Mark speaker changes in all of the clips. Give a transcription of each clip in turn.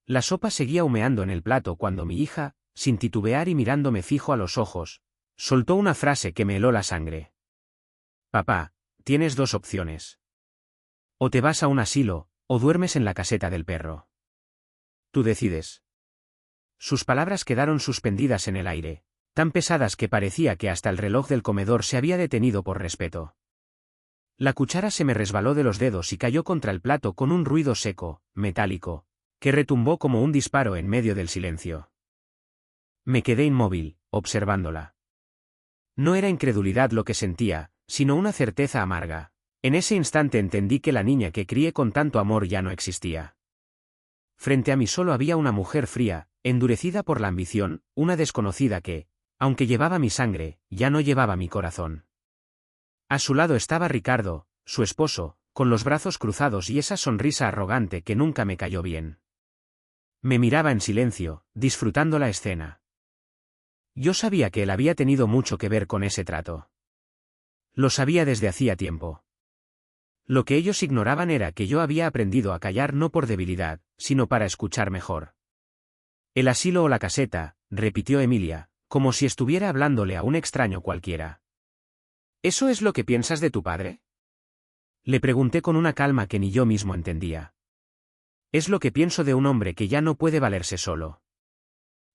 Speaker 1: La sopa seguía humeando en el plato cuando mi hija, sin titubear y mirándome fijo a los ojos, soltó una frase que me heló la sangre. Papá, tienes dos opciones. O te vas a un asilo, o duermes en la caseta del perro. Tú decides. Sus palabras quedaron suspendidas en el aire, tan pesadas que parecía que hasta el reloj del comedor se había detenido por respeto. La cuchara se me resbaló de los dedos y cayó contra el plato con un ruido seco, metálico, que retumbó como un disparo en medio del silencio. Me quedé inmóvil, observándola. No era incredulidad lo que sentía, sino una certeza amarga. En ese instante entendí que la niña que crié con tanto amor ya no existía. Frente a mí solo había una mujer fría, endurecida por la ambición, una desconocida que, aunque llevaba mi sangre, ya no llevaba mi corazón. A su lado estaba Ricardo, su esposo, con los brazos cruzados y esa sonrisa arrogante que nunca me cayó bien. Me miraba en silencio, disfrutando la escena. Yo sabía que él había tenido mucho que ver con ese trato. Lo sabía desde hacía tiempo. Lo que ellos ignoraban era que yo había aprendido a callar no por debilidad, sino para escuchar mejor. El asilo o la caseta, repitió Emilia, como si estuviera hablándole a un extraño cualquiera. ¿Eso es lo que piensas de tu padre? Le pregunté con una calma que ni yo mismo entendía. Es lo que pienso de un hombre que ya no puede valerse solo.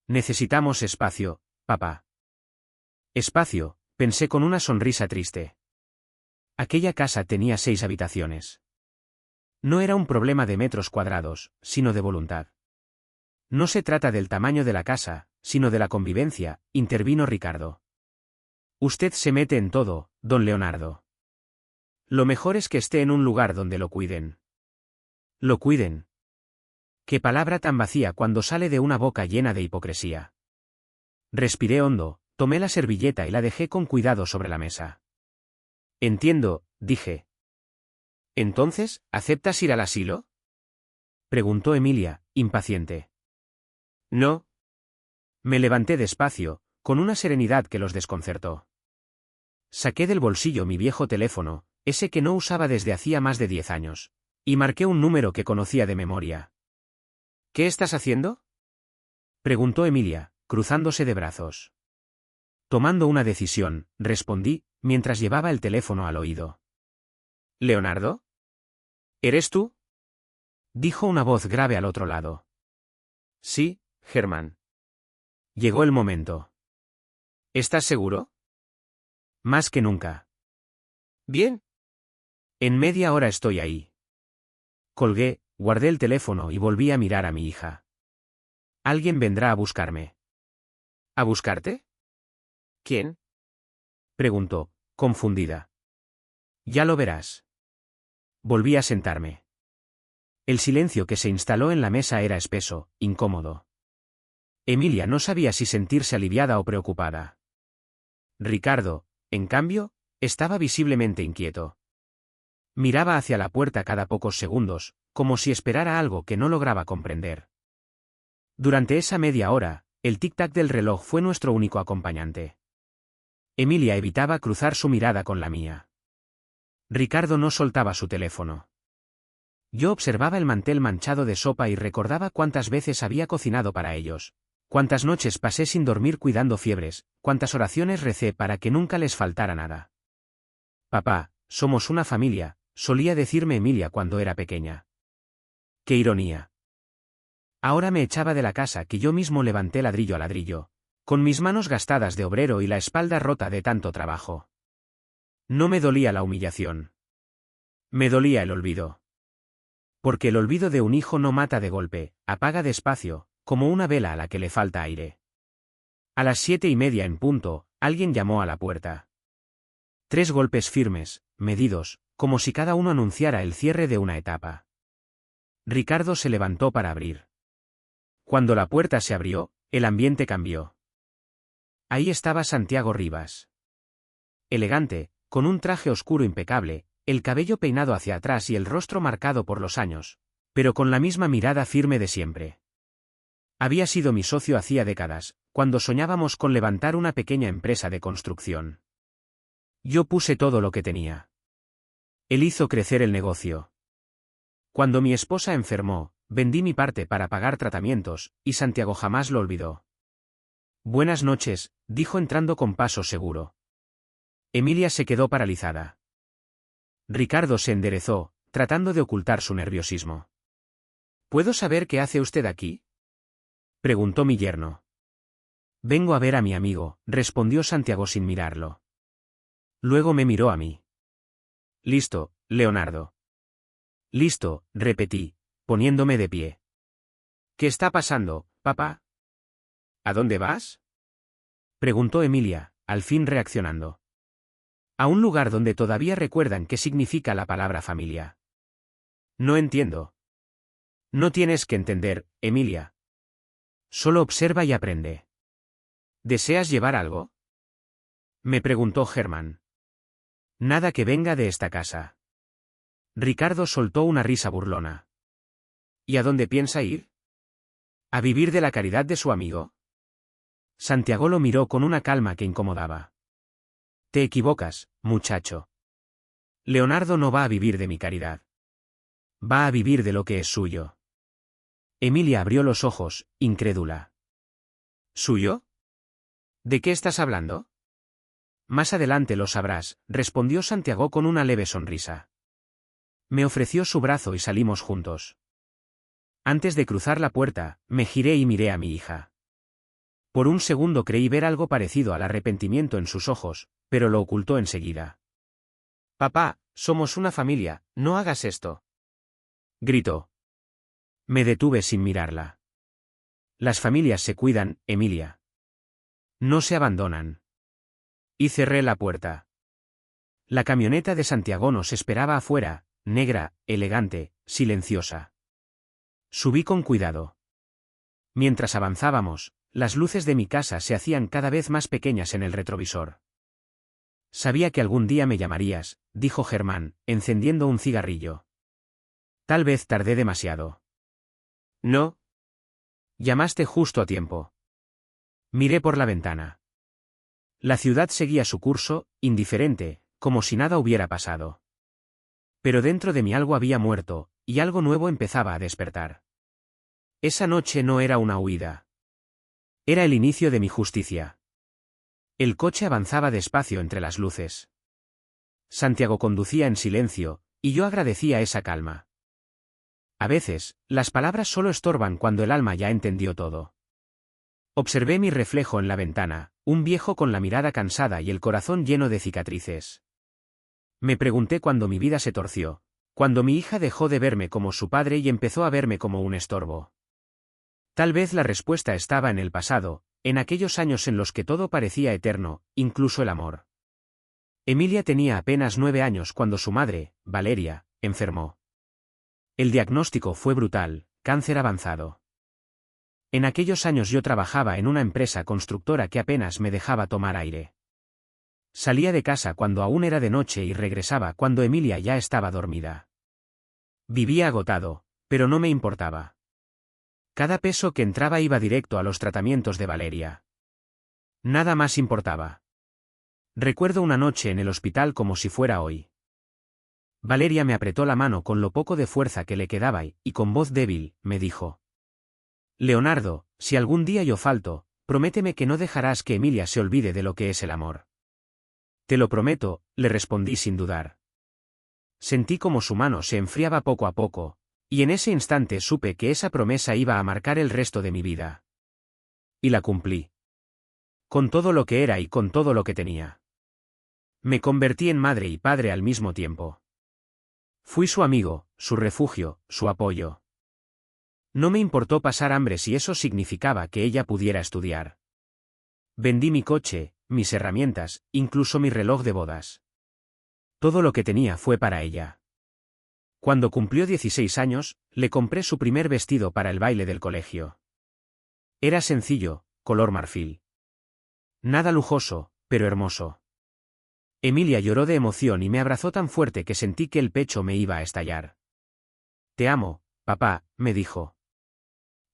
Speaker 1: Necesitamos espacio, papá. Espacio, pensé con una sonrisa triste. Aquella casa tenía 6 habitaciones. No era un problema de metros cuadrados, sino de voluntad. No se trata del tamaño de la casa, sino de la convivencia, intervino Ricardo. Usted se mete en todo, don Leonardo. Lo mejor es que esté en un lugar donde lo cuiden. Lo cuiden. Qué palabra tan vacía cuando sale de una boca llena de hipocresía. Respiré hondo, tomé la servilleta y la dejé con cuidado sobre la mesa. Entiendo, dije. ¿Entonces, aceptas ir al asilo? Preguntó Emilia, impaciente. No. Me levanté despacio, con una serenidad que los desconcertó. Saqué del bolsillo mi viejo teléfono, ese que no usaba desde hacía más de 10 años, y marqué un número que conocía de memoria. ¿Qué estás haciendo? Preguntó Emilia, cruzándose de brazos. Tomando una decisión, respondí, mientras llevaba el teléfono al oído. ¿Leonardo? ¿Eres tú? Dijo una voz grave al otro lado. Sí, Germán. Llegó el momento. ¿Estás seguro? Más que nunca. Bien. En media hora estoy ahí. Colgué, guardé el teléfono y volví a mirar a mi hija. Alguien vendrá a buscarme. ¿A buscarte? ¿Quién? Preguntó, confundida. Ya lo verás. Volví a sentarme. El silencio que se instaló en la mesa era espeso, incómodo. Emilia no sabía si sentirse aliviada o preocupada. Ricardo, en cambio, estaba visiblemente inquieto. Miraba hacia la puerta cada pocos segundos, como si esperara algo que no lograba comprender. Durante esa media hora, el tic-tac del reloj fue nuestro único acompañante. Emilia evitaba cruzar su mirada con la mía. Ricardo no soltaba su teléfono. Yo observaba el mantel manchado de sopa y recordaba cuántas veces había cocinado para ellos, cuántas noches pasé sin dormir cuidando fiebres, cuántas oraciones recé para que nunca les faltara nada. Papá, somos una familia, solía decirme Emilia cuando era pequeña. ¡Qué ironía! Ahora me echaba de la casa que yo mismo levanté ladrillo a ladrillo, con mis manos gastadas de obrero y la espalda rota de tanto trabajo. No me dolía la humillación. Me dolía el olvido. Porque el olvido de un hijo no mata de golpe, apaga despacio, como una vela a la que le falta aire. A las 7:30 en punto, alguien llamó a la puerta. 3 golpes firmes, medidos, como si cada uno anunciara el cierre de una etapa. Ricardo se levantó para abrir. Cuando la puerta se abrió, el ambiente cambió. Ahí estaba Santiago Rivas. Elegante, con un traje oscuro impecable, el cabello peinado hacia atrás y el rostro marcado por los años, pero con la misma mirada firme de siempre. Había sido mi socio hacía décadas, cuando soñábamos con levantar una pequeña empresa de construcción. Yo puse todo lo que tenía. Él hizo crecer el negocio. Cuando mi esposa enfermó, vendí mi parte para pagar tratamientos, y Santiago jamás lo olvidó. Buenas noches, dijo entrando con paso seguro. Emilia se quedó paralizada. Ricardo se enderezó, tratando de ocultar su nerviosismo. ¿Puedo saber qué hace usted aquí?, preguntó mi yerno. Vengo a ver a mi amigo, respondió Santiago sin mirarlo. Luego me miró a mí. Listo, Leonardo. Listo, repetí, poniéndome de pie. ¿Qué está pasando, papá? ¿A dónde vas?, preguntó Emilia, al fin reaccionando. A un lugar donde todavía recuerdan qué significa la palabra familia. No entiendo. No tienes que entender, Emilia. Solo observa y aprende. ¿Deseas llevar algo?, me preguntó Germán. Nada que venga de esta casa. Ricardo soltó una risa burlona. ¿Y a dónde piensa ir? ¿A vivir de la caridad de su amigo? Santiago lo miró con una calma que incomodaba. Te equivocas, muchacho. Leonardo no va a vivir de mi caridad. Va a vivir de lo que es suyo. Emilia abrió los ojos, incrédula. ¿Suyo? ¿De qué estás hablando? Más adelante lo sabrás, respondió Santiago con una leve sonrisa. Me ofreció su brazo y salimos juntos. Antes de cruzar la puerta, me giré y miré a mi hija. Por un segundo creí ver algo parecido al arrepentimiento en sus ojos, pero lo ocultó enseguida. Papá, somos una familia, no hagas esto, gritó. Me detuve sin mirarla. Las familias se cuidan, Emilia. No se abandonan. Y cerré la puerta. La camioneta de Santiago nos esperaba afuera, negra, elegante, silenciosa. Subí con cuidado. Mientras avanzábamos, las luces de mi casa se hacían cada vez más pequeñas en el retrovisor. Sabía que algún día me llamarías, dijo Germán, encendiendo un cigarrillo. Tal vez tardé demasiado. No. Llamaste justo a tiempo. Miré por la ventana. La ciudad seguía su curso, indiferente, como si nada hubiera pasado. Pero dentro de mí algo había muerto, y algo nuevo empezaba a despertar. Esa noche no era una huida. Era el inicio de mi justicia. El coche avanzaba despacio entre las luces. Santiago conducía en silencio, y yo agradecía esa calma. A veces, las palabras solo estorban cuando el alma ya entendió todo. Observé mi reflejo en la ventana, un viejo con la mirada cansada y el corazón lleno de cicatrices. Me pregunté cuándo mi vida se torció, cuando mi hija dejó de verme como su padre y empezó a verme como un estorbo. Tal vez la respuesta estaba en el pasado, en aquellos años en los que todo parecía eterno, incluso el amor. Emilia tenía apenas 9 años cuando su madre, Valeria, enfermó. El diagnóstico fue brutal, cáncer avanzado. En aquellos años yo trabajaba en una empresa constructora que apenas me dejaba tomar aire. Salía de casa cuando aún era de noche y regresaba cuando Emilia ya estaba dormida. Vivía agotado, pero no me importaba. Cada peso que entraba iba directo a los tratamientos de Valeria. Nada más importaba. Recuerdo una noche en el hospital como si fuera hoy. Valeria me apretó la mano con lo poco de fuerza que le quedaba y con voz débil, me dijo: Leonardo, si algún día yo falto, prométeme que no dejarás que Emilia se olvide de lo que es el amor. Te lo prometo, le respondí sin dudar. Sentí como su mano se enfriaba poco a poco, y en ese instante supe que esa promesa iba a marcar el resto de mi vida. Y la cumplí. Con todo lo que era y con todo lo que tenía. Me convertí en madre y padre al mismo tiempo. Fui su amigo, su refugio, su apoyo. No me importó pasar hambre si eso significaba que ella pudiera estudiar. Vendí mi coche, mis herramientas, incluso mi reloj de bodas. Todo lo que tenía fue para ella. Cuando cumplió 16 años, le compré su primer vestido para el baile del colegio. Era sencillo, color marfil. Nada lujoso, pero hermoso. Emilia lloró de emoción y me abrazó tan fuerte que sentí que el pecho me iba a estallar. Te amo, papá, me dijo.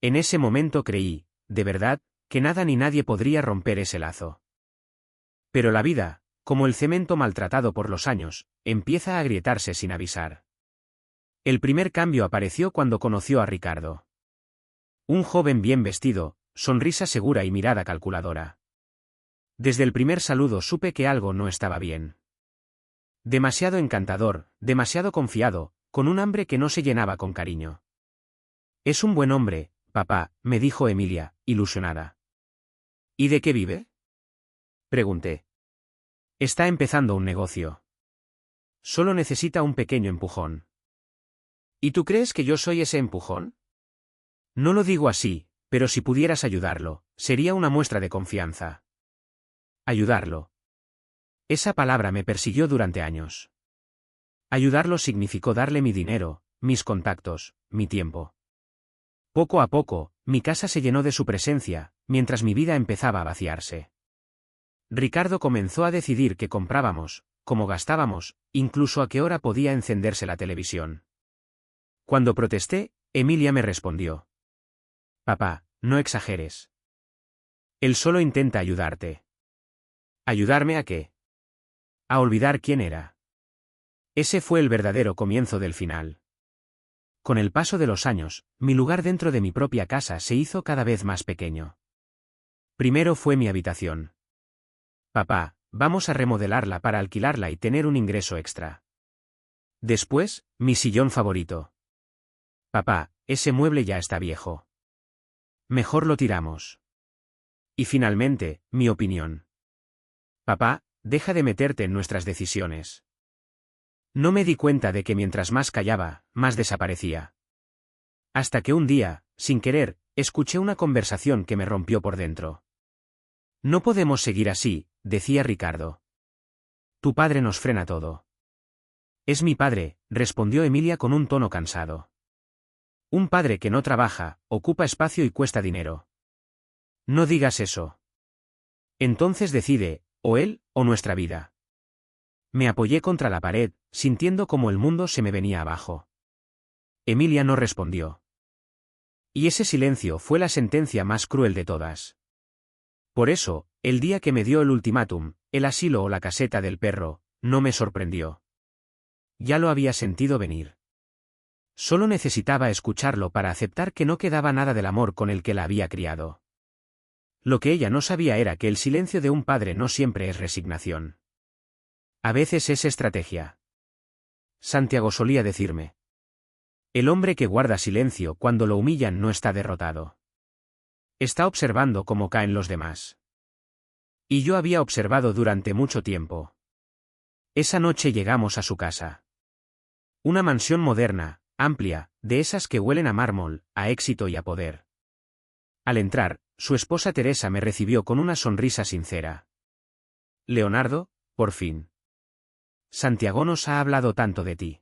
Speaker 1: En ese momento creí, de verdad, que nada ni nadie podría romper ese lazo. Pero la vida, como el cemento maltratado por los años, empieza a agrietarse sin avisar. El primer cambio apareció cuando conoció a Ricardo. Un joven bien vestido, sonrisa segura y mirada calculadora. Desde el primer saludo supe que algo no estaba bien. Demasiado encantador, demasiado confiado, con un hambre que no se llenaba con cariño. Es un buen hombre, papá, me dijo Emilia, ilusionada. ¿Y de qué vive? Pregunté. Está empezando un negocio. Solo necesita un pequeño empujón. ¿Y tú crees que yo soy ese empujón? No lo digo así, pero si pudieras ayudarlo, sería una muestra de confianza. Ayudarlo. Esa palabra me persiguió durante años. Ayudarlo significó darle mi dinero, mis contactos, mi tiempo. Poco a poco, mi casa se llenó de su presencia, mientras mi vida empezaba a vaciarse. Ricardo comenzó a decidir qué comprábamos, cómo gastábamos, incluso a qué hora podía encenderse la televisión. Cuando protesté, Emilia me respondió. Papá, no exageres. Él solo intenta ayudarte. ¿Ayudarme a qué? A olvidar quién era. Ese fue el verdadero comienzo del final. Con el paso de los años, mi lugar dentro de mi propia casa se hizo cada vez más pequeño. Primero fue mi habitación. Papá, vamos a remodelarla para alquilarla y tener un ingreso extra. Después, mi sillón favorito. Papá, ese mueble ya está viejo. Mejor lo tiramos. Y finalmente, mi opinión. Papá, deja de meterte en nuestras decisiones. No me di cuenta de que mientras más callaba, más desaparecía. Hasta que un día, sin querer, escuché una conversación que me rompió por dentro. No podemos seguir así, decía Ricardo. Tu padre nos frena todo. Es mi padre, respondió Emilia con un tono cansado. Un padre que no trabaja, ocupa espacio y cuesta dinero. No digas eso. Entonces decide, o él, o nuestra vida. Me apoyé contra la pared, sintiendo como el mundo se me venía abajo. Emilia no respondió. Y ese silencio fue la sentencia más cruel de todas. Por eso, el día que me dio el ultimátum, el asilo o la caseta del perro, no me sorprendió. Ya lo había sentido venir. Solo necesitaba escucharlo para aceptar que no quedaba nada del amor con el que la había criado. Lo que ella no sabía era que el silencio de un padre no siempre es resignación. A veces es estrategia. Santiago solía decirme. El hombre que guarda silencio cuando lo humillan no está derrotado. Está observando cómo caen los demás. Y yo había observado durante mucho tiempo. Esa noche llegamos a su casa. Una mansión moderna, amplia, de esas que huelen a mármol, a éxito y a poder. Al entrar, su esposa Teresa me recibió con una sonrisa sincera. Leonardo, por fin. Santiago nos ha hablado tanto de ti.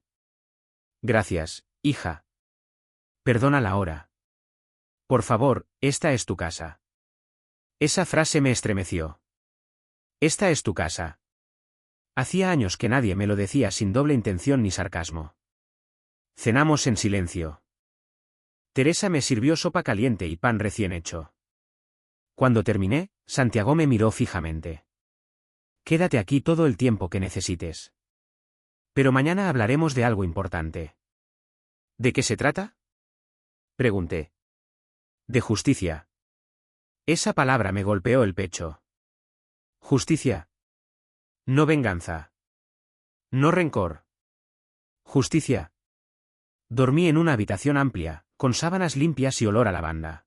Speaker 1: Gracias, hija. Perdona la hora. Por favor, esta es tu casa. Esa frase me estremeció. Esta es tu casa. Hacía años que nadie me lo decía sin doble intención ni sarcasmo. Cenamos en silencio. Teresa me sirvió sopa caliente y pan recién hecho. Cuando terminé, Santiago me miró fijamente. Quédate aquí todo el tiempo que necesites. Pero mañana hablaremos de algo importante. ¿De qué se trata? Pregunté. De justicia. Esa palabra me golpeó el pecho. Justicia. No venganza. No rencor. Justicia. Dormí en una habitación amplia, con sábanas limpias y olor a lavanda.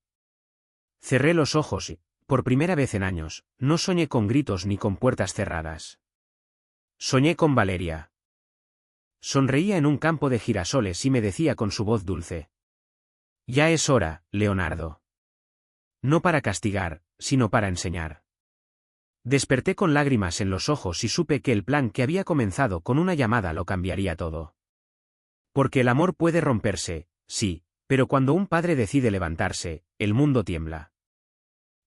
Speaker 1: Cerré los ojos y, por primera vez en años, no soñé con gritos ni con puertas cerradas. Soñé con Valeria. Sonreía en un campo de girasoles y me decía con su voz dulce. Ya es hora, Leonardo. No para castigar, sino para enseñar. Desperté con lágrimas en los ojos y supe que el plan que había comenzado con una llamada lo cambiaría todo. Porque el amor puede romperse, sí, pero cuando un padre decide levantarse, el mundo tiembla.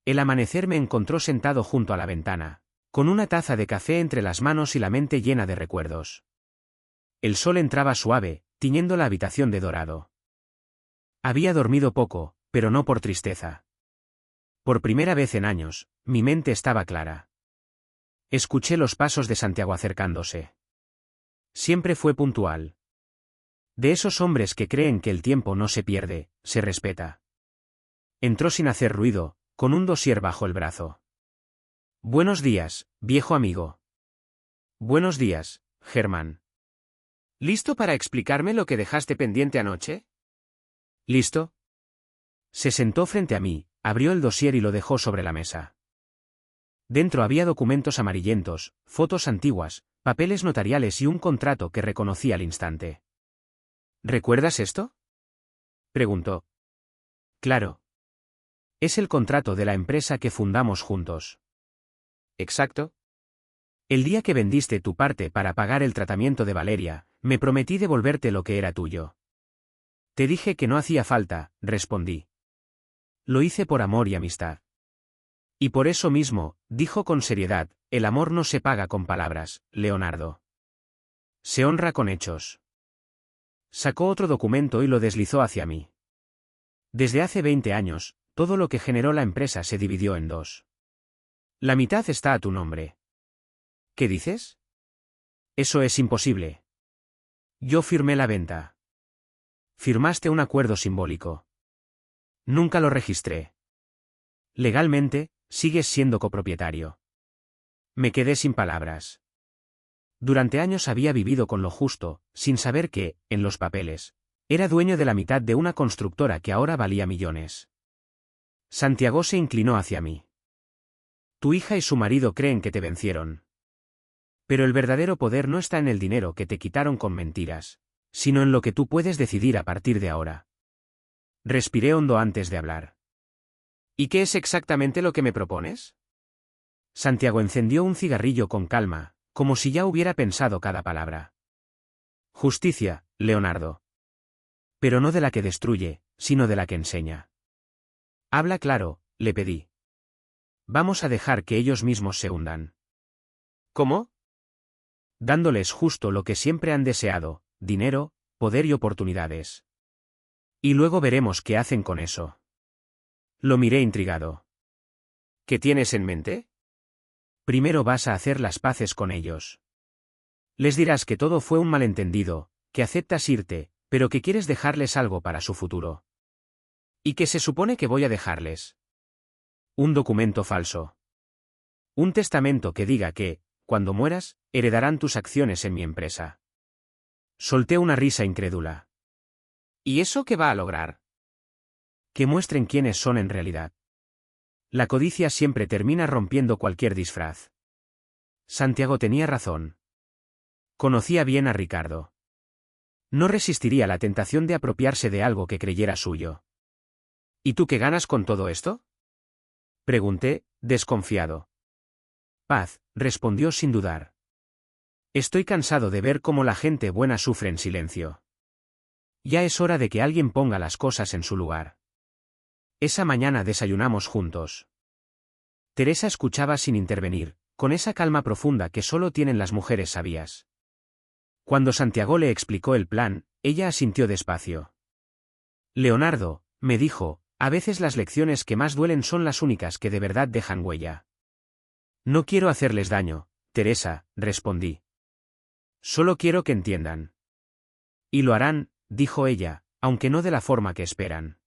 Speaker 1: El amanecer me encontró sentado junto a la ventana, con una taza de café entre las manos y la mente llena de recuerdos. El sol entraba suave, tiñendo la habitación de dorado. Había dormido poco, pero no por tristeza. Por primera vez en años, mi mente estaba clara. Escuché los pasos de Santiago acercándose. Siempre fue puntual. De esos hombres que creen que el tiempo no se pierde, se respeta. Entró sin hacer ruido, con un dossier bajo el brazo. Buenos días, viejo amigo. Buenos días, Germán. ¿Listo para explicarme lo que dejaste pendiente anoche? ¿Listo? Se sentó frente a mí, abrió el dossier y lo dejó sobre la mesa. Dentro había documentos amarillentos, fotos antiguas, papeles notariales y un contrato que reconocí al instante. ¿Recuerdas esto?, preguntó. Claro. Es el contrato de la empresa que fundamos juntos. Exacto. El día que vendiste tu parte para pagar el tratamiento de Valeria, me prometí devolverte lo que era tuyo. Te dije que no hacía falta, respondí. Lo hice por amor y amistad. Y por eso mismo, dijo con seriedad, el amor no se paga con palabras, Leonardo. Se honra con hechos. Sacó otro documento y lo deslizó hacia mí. Desde hace 20 años, todo lo que generó la empresa se dividió en dos. La mitad está a tu nombre. ¿Qué dices? Eso es imposible. Yo firmé la venta. Firmaste un acuerdo simbólico. Nunca lo registré. Legalmente, sigues siendo copropietario. Me quedé sin palabras. Durante años había vivido con lo justo, sin saber que, en los papeles, era dueño de la mitad de una constructora que ahora valía millones. Santiago se inclinó hacia mí. Tu hija y su marido creen que te vencieron. Pero el verdadero poder no está en el dinero que te quitaron con mentiras, sino en lo que tú puedes decidir a partir de ahora. Respiré hondo antes de hablar. ¿Y qué es exactamente lo que me propones? Santiago encendió un cigarrillo con calma, como si ya hubiera pensado cada palabra. Justicia, Leonardo. Pero no de la que destruye, sino de la que enseña. Habla claro, le pedí. Vamos a dejar que ellos mismos se hundan. ¿Cómo? Dándoles justo lo que siempre han deseado, dinero, poder y oportunidades. Y luego veremos qué hacen con eso. Lo miré intrigado. ¿Qué tienes en mente? Primero vas a hacer las paces con ellos. Les dirás que todo fue un malentendido, que aceptas irte, pero que quieres dejarles algo para su futuro. ¿Y qué se supone que voy a dejarles? Un documento falso. Un testamento que diga que, cuando mueras, heredarán tus acciones en mi empresa. Solté una risa incrédula. ¿Y eso qué va a lograr? Que muestren quiénes son en realidad. La codicia siempre termina rompiendo cualquier disfraz. Santiago tenía razón. Conocía bien a Ricardo. No resistiría la tentación de apropiarse de algo que creyera suyo. ¿Y tú qué ganas con todo esto?, pregunté, desconfiado. Paz, respondió sin dudar. Estoy cansado de ver cómo la gente buena sufre en silencio. Ya es hora de que alguien ponga las cosas en su lugar. Esa mañana desayunamos juntos. Teresa escuchaba sin intervenir, con esa calma profunda que solo tienen las mujeres sabias. Cuando Santiago le explicó el plan, ella asintió despacio. Leonardo, me dijo, a veces las lecciones que más duelen son las únicas que de verdad dejan huella. No quiero hacerles daño, Teresa, respondí. Solo quiero que entiendan. Y lo harán, dijo ella, aunque no de la forma que esperan.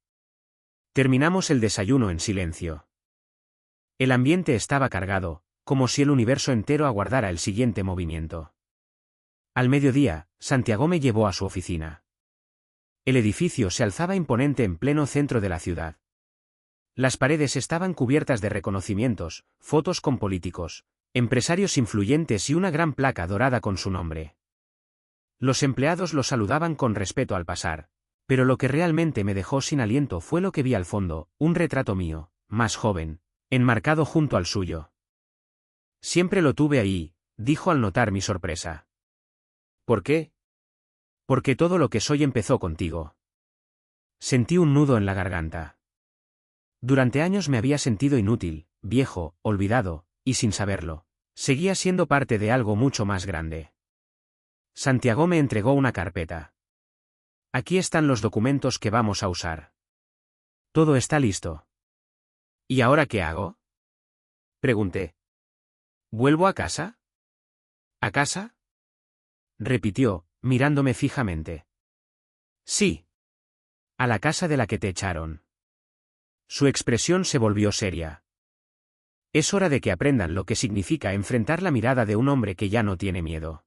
Speaker 1: Terminamos el desayuno en silencio. El ambiente estaba cargado, como si el universo entero aguardara el siguiente movimiento. Al mediodía, Santiago me llevó a su oficina. El edificio se alzaba imponente en pleno centro de la ciudad. Las paredes estaban cubiertas de reconocimientos, fotos con políticos, empresarios influyentes y una gran placa dorada con su nombre. Los empleados lo saludaban con respeto al pasar, pero lo que realmente me dejó sin aliento fue lo que vi al fondo, un retrato mío, más joven, enmarcado junto al suyo. Siempre lo tuve ahí, dijo al notar mi sorpresa. ¿Por qué? Porque todo lo que soy empezó contigo. Sentí un nudo en la garganta. Durante años me había sentido inútil, viejo, olvidado, y sin saberlo, seguía siendo parte de algo mucho más grande. Santiago me entregó una carpeta. Aquí están los documentos que vamos a usar. Todo está listo. ¿Y ahora qué hago?, pregunté. ¿Vuelvo a casa? ¿A casa?, repitió, mirándome fijamente. Sí. A la casa de la que te echaron. Su expresión se volvió seria. Es hora de que aprendan lo que significa enfrentar la mirada de un hombre que ya no tiene miedo.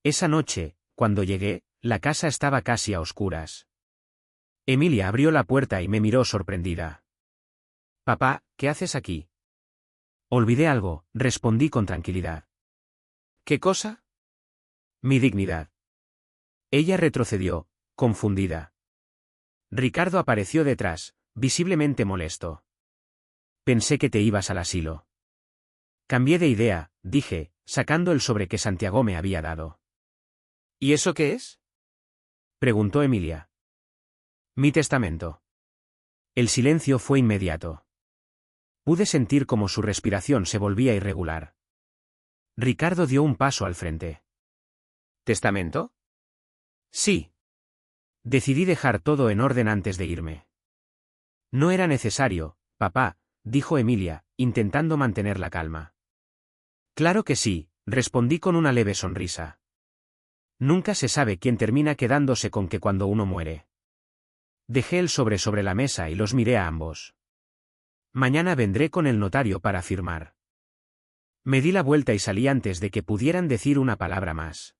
Speaker 1: Esa noche, cuando llegué, la casa estaba casi a oscuras. Emilia abrió la puerta y me miró sorprendida. Papá, ¿qué haces aquí? Olvidé algo, respondí con tranquilidad. ¿Qué cosa? Mi dignidad. Ella retrocedió, confundida. Ricardo apareció detrás, visiblemente molesto. Pensé que te ibas al asilo. Cambié de idea, dije, sacando el sobre que Santiago me había dado. ¿Y eso qué es? Preguntó Emilia. Mi testamento. El silencio fue inmediato. Pude sentir cómo su respiración se volvía irregular. Ricardo dio un paso al frente. ¿Testamento? Sí. Decidí dejar todo en orden antes de irme. No era necesario, papá, dijo Emilia, intentando mantener la calma. Claro que sí, respondí con una leve sonrisa. Nunca se sabe quién termina quedándose con qué cuando uno muere. Dejé el sobre la mesa y los miré a ambos. Mañana vendré con el notario para firmar. Me di la vuelta y salí antes de que pudieran decir una palabra más.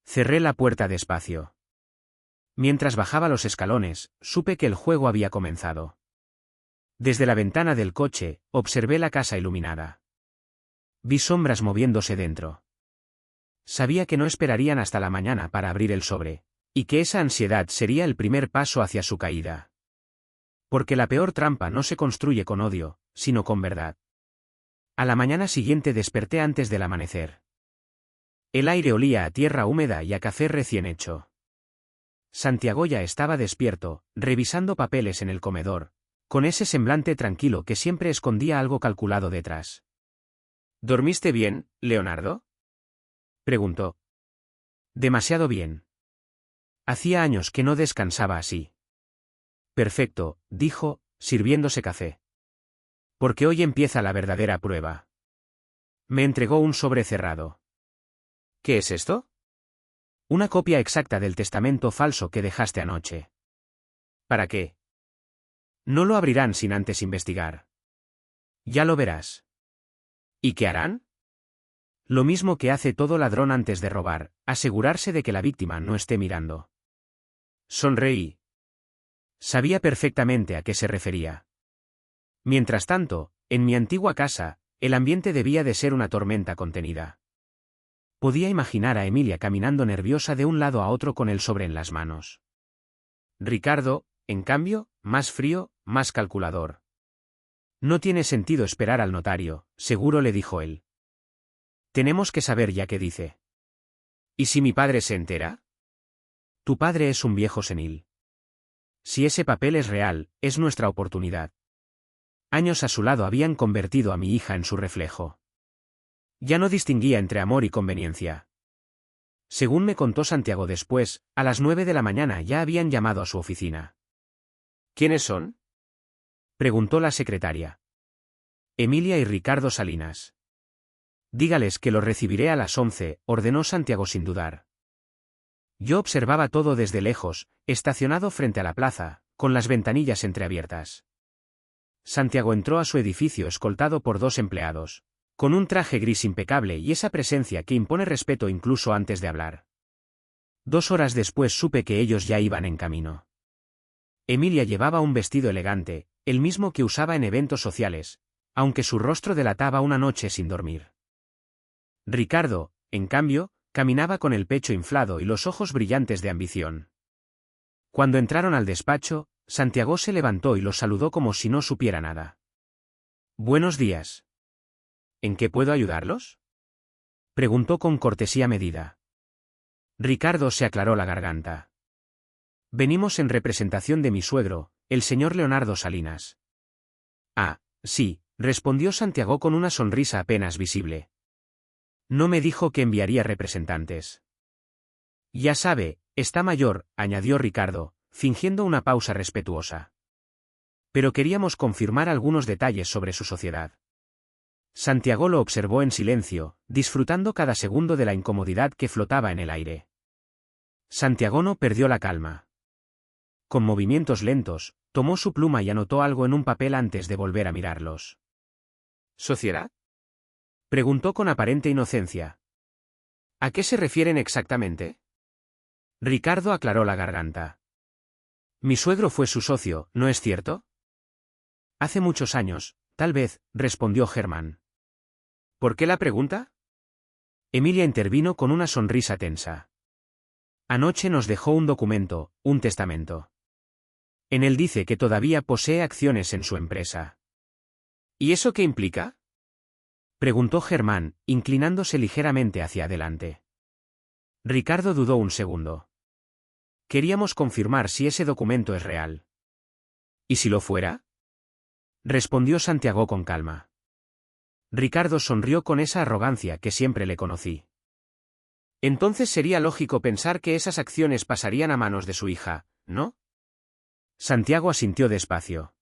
Speaker 1: Cerré la puerta despacio. Mientras bajaba los escalones, supe que el juego había comenzado. Desde la ventana del coche, observé la casa iluminada. Vi sombras moviéndose dentro. Sabía que no esperarían hasta la mañana para abrir el sobre, y que esa ansiedad sería el primer paso hacia su caída. Porque la peor trampa no se construye con odio, sino con verdad. A la mañana siguiente desperté antes del amanecer. El aire olía a tierra húmeda y a café recién hecho. Santiago ya estaba despierto, revisando papeles en el comedor, con ese semblante tranquilo que siempre escondía algo calculado detrás. ¿Dormiste bien, Leonardo? Preguntó. Demasiado bien. Hacía años que no descansaba así. Perfecto, dijo, sirviéndose café. Porque hoy empieza la verdadera prueba. Me entregó un sobre cerrado. ¿Qué es esto? Una copia exacta del testamento falso que dejaste anoche. ¿Para qué? No lo abrirán sin antes investigar. Ya lo verás. ¿Y qué harán? Lo mismo que hace todo ladrón antes de robar, asegurarse de que la víctima no esté mirando. Sonreí. Sabía perfectamente a qué se refería. Mientras tanto, en mi antigua casa, el ambiente debía de ser una tormenta contenida. Podía imaginar a Emilia caminando nerviosa de un lado a otro con el sobre en las manos. Ricardo, en cambio, más frío, más calculador. No tiene sentido esperar al notario, seguro le dijo él. Tenemos que saber ya qué dice. ¿Y si mi padre se entera? Tu padre es un viejo senil. Si ese papel es real, es nuestra oportunidad. Años a su lado habían convertido a mi hija en su reflejo. Ya no distinguía entre amor y conveniencia. Según me contó Santiago después, a las 9 de la mañana ya habían llamado a su oficina. ¿Quiénes son? Preguntó la secretaria. Emilia y Ricardo Salinas. Dígales que los recibiré a las 11, ordenó Santiago sin dudar. Yo observaba todo desde lejos, estacionado frente a la plaza, con las ventanillas entreabiertas. Santiago entró a su edificio escoltado por 2 empleados, con un traje gris impecable y esa presencia que impone respeto incluso antes de hablar. 2 horas después supe que ellos ya iban en camino. Emilia llevaba un vestido elegante, el mismo que usaba en eventos sociales, aunque su rostro delataba una noche sin dormir. Ricardo, en cambio, caminaba con el pecho inflado y los ojos brillantes de ambición. Cuando entraron al despacho, Santiago se levantó y los saludó como si no supiera nada. Buenos días. ¿En qué puedo ayudarlos? Preguntó con cortesía medida. Ricardo se aclaró la garganta. Venimos en representación de mi suegro, el señor Leonardo Salinas. Ah, sí, respondió Santiago con una sonrisa apenas visible. No me dijo que enviaría representantes. Ya sabe, está mayor, añadió Ricardo, fingiendo una pausa respetuosa. Pero queríamos confirmar algunos detalles sobre su sociedad. Santiago lo observó en silencio, disfrutando cada segundo de la incomodidad que flotaba en el aire. Santiago no perdió la calma. Con movimientos lentos, tomó su pluma y anotó algo en un papel antes de volver a mirarlos. ¿Sociedad? Preguntó con aparente inocencia. ¿A qué se refieren exactamente? Ricardo aclaró la garganta. Mi suegro fue su socio, ¿no es cierto? Hace muchos años, tal vez, respondió Germán. ¿Por qué la pregunta? Emilia intervino con una sonrisa tensa. Anoche nos dejó un documento, un testamento. En él dice que todavía posee acciones en su empresa. ¿Y eso qué implica? Preguntó Germán, inclinándose ligeramente hacia adelante. Ricardo dudó un segundo. Queríamos confirmar si ese documento es real. ¿Y si lo fuera? Respondió Santiago con calma. Ricardo sonrió con esa arrogancia que siempre le conocí. Entonces sería lógico pensar que esas acciones pasarían a manos de su hija, ¿no? Santiago asintió despacio.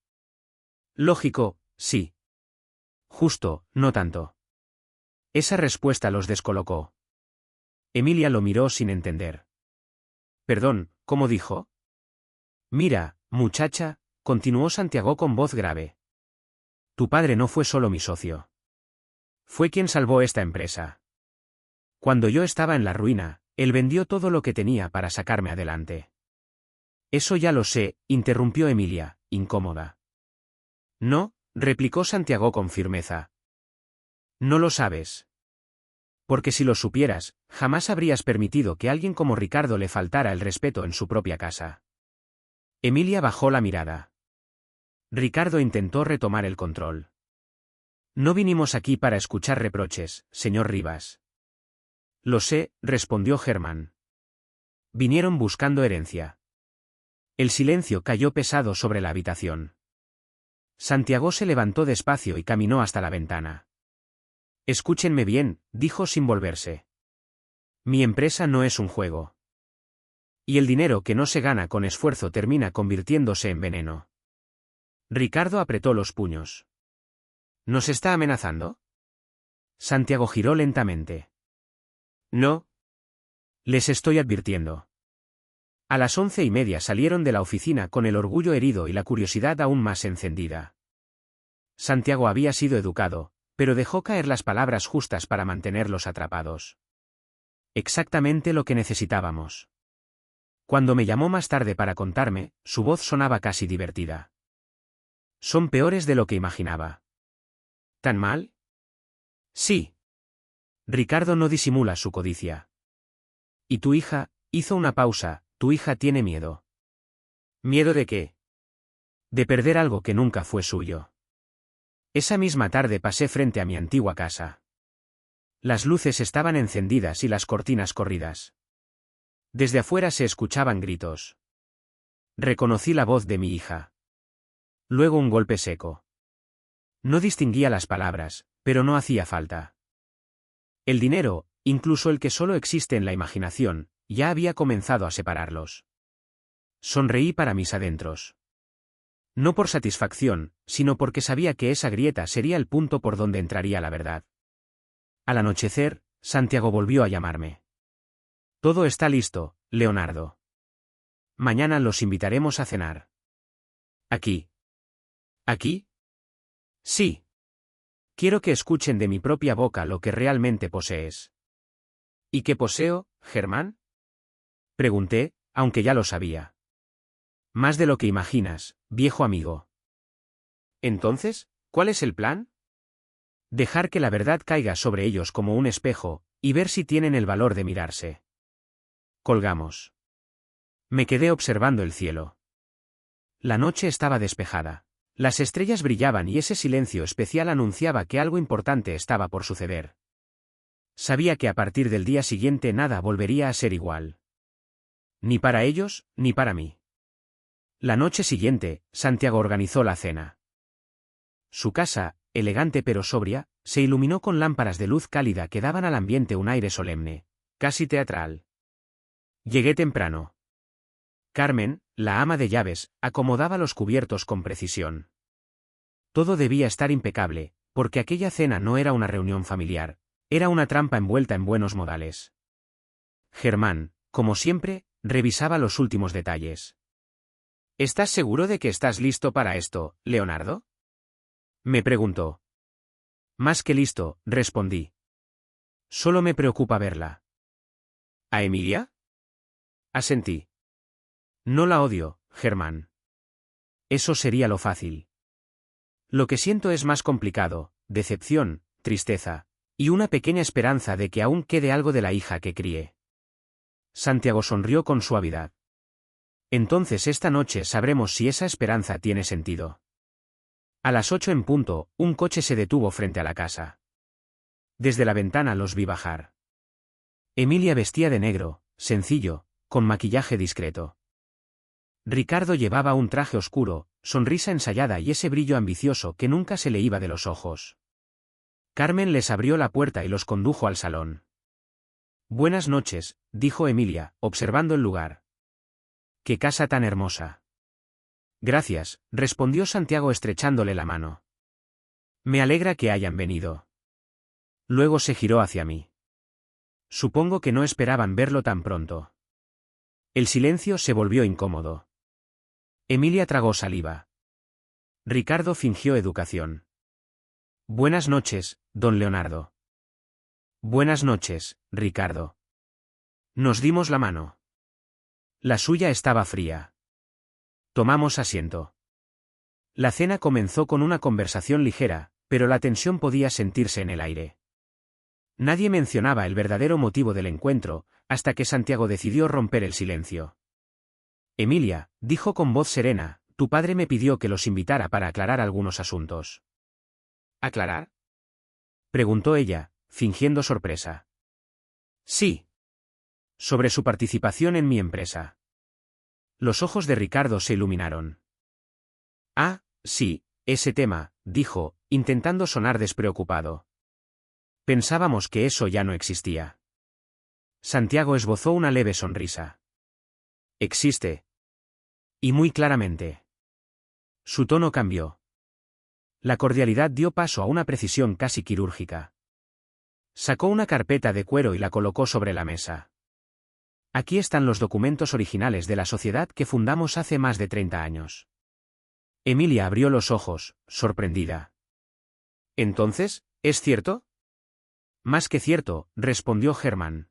Speaker 1: Lógico, sí. Justo, no tanto. Esa respuesta los descolocó. Emilia lo miró sin entender. Perdón, ¿cómo dijo? Mira, muchacha, continuó Santiago con voz grave. Tu padre no fue solo mi socio. Fue quien salvó esta empresa. Cuando yo estaba en la ruina, él vendió todo lo que tenía para sacarme adelante. Eso ya lo sé, interrumpió Emilia, incómoda. No, replicó Santiago con firmeza. No lo sabes. Porque si lo supieras, jamás habrías permitido que alguien como Ricardo le faltara el respeto en su propia casa. Emilia bajó la mirada. Ricardo intentó retomar el control. No vinimos aquí para escuchar reproches, señor Rivas. Lo sé, respondió Germán. Vinieron buscando herencia. El silencio cayó pesado sobre la habitación. Santiago se levantó despacio y caminó hasta la ventana. Escúchenme bien, dijo sin volverse. Mi empresa no es un juego. Y el dinero que no se gana con esfuerzo termina convirtiéndose en veneno. Ricardo apretó los puños. ¿Nos está amenazando? Santiago giró lentamente. No. Les estoy advirtiendo. A las 11:30 salieron de la oficina con el orgullo herido y la curiosidad aún más encendida. Santiago había sido educado, pero dejó caer las palabras justas para mantenerlos atrapados. Exactamente lo que necesitábamos. Cuando me llamó más tarde para contarme, su voz sonaba casi divertida. Son peores de lo que imaginaba. ¿Tan mal? Sí. Ricardo no disimula su codicia. ¿Y tu hija? Hizo una pausa. Tu hija tiene miedo. ¿Miedo de qué? De perder algo que nunca fue suyo. Esa misma tarde pasé frente a mi antigua casa. Las luces estaban encendidas y las cortinas corridas. Desde afuera se escuchaban gritos. Reconocí la voz de mi hija. Luego un golpe seco. No distinguía las palabras, pero no hacía falta. El dinero, incluso el que solo existe en la imaginación, ya había comenzado a separarlos. Sonreí para mis adentros. No por satisfacción, sino porque sabía que esa grieta sería el punto por donde entraría la verdad. Al anochecer, Santiago volvió a llamarme. Todo está listo, Leonardo. Mañana los invitaremos a cenar. ¿Aquí? ¿Aquí? Sí. Quiero que escuchen de mi propia boca lo que realmente posees. ¿Y qué poseo, Germán? Pregunté, aunque ya lo sabía. Más de lo que imaginas, viejo amigo. Entonces, ¿cuál es el plan? Dejar que la verdad caiga sobre ellos como un espejo, y ver si tienen el valor de mirarse. Colgamos. Me quedé observando el cielo. La noche estaba despejada. Las estrellas brillaban y ese silencio especial anunciaba que algo importante estaba por suceder. Sabía que a partir del día siguiente nada volvería a ser igual. Ni para ellos, ni para mí. La noche siguiente, Santiago organizó la cena. Su casa, elegante pero sobria, se iluminó con lámparas de luz cálida que daban al ambiente un aire solemne, casi teatral. Llegué temprano. Carmen, la ama de llaves, acomodaba los cubiertos con precisión. Todo debía estar impecable, porque aquella cena no era una reunión familiar, era una trampa envuelta en buenos modales. Germán, como siempre, revisaba los últimos detalles. ¿Estás seguro de que estás listo para esto, Leonardo? Me preguntó. Más que listo, respondí. Solo me preocupa verla. ¿A Emilia? Asentí. No la odio, Germán. Eso sería lo fácil. Lo que siento es más complicado, decepción, tristeza, y una pequeña esperanza de que aún quede algo de la hija que crié. Santiago sonrió con suavidad. Entonces esta noche sabremos si esa esperanza tiene sentido. A las 8 en punto, un coche se detuvo frente a la casa. Desde la ventana los vi bajar. Emilia vestía de negro, sencillo, con maquillaje discreto. Ricardo llevaba un traje oscuro, sonrisa ensayada y ese brillo ambicioso que nunca se le iba de los ojos. Carmen les abrió la puerta y los condujo al salón. Buenas noches, dijo Emilia, observando el lugar. ¡Qué casa tan hermosa! Gracias, respondió Santiago estrechándole la mano. Me alegra que hayan venido. Luego se giró hacia mí. Supongo que no esperaban verlo tan pronto. El silencio se volvió incómodo. Emilia tragó saliva. Ricardo fingió educación. Buenas noches, don Leonardo. Buenas noches, Ricardo. Nos dimos la mano. La suya estaba fría. Tomamos asiento. La cena comenzó con una conversación ligera, pero la tensión podía sentirse en el aire. Nadie mencionaba el verdadero motivo del encuentro, hasta que Santiago decidió romper el silencio. Emilia, dijo con voz serena, tu padre me pidió que los invitara para aclarar algunos asuntos. ¿Aclarar? Preguntó ella, fingiendo sorpresa. Sí. Sobre su participación en mi empresa. Los ojos de Ricardo se iluminaron. Ah, sí, ese tema, dijo, intentando sonar despreocupado. Pensábamos que eso ya no existía. Santiago esbozó una leve sonrisa. Existe. Y muy claramente. Su tono cambió. La cordialidad dio paso a una precisión casi quirúrgica. Sacó una carpeta de cuero y la colocó sobre la mesa. Aquí están los documentos originales de la sociedad que fundamos hace más de 30 años. Emilia abrió los ojos, sorprendida. ¿Entonces, es cierto? Más que cierto, respondió Germán.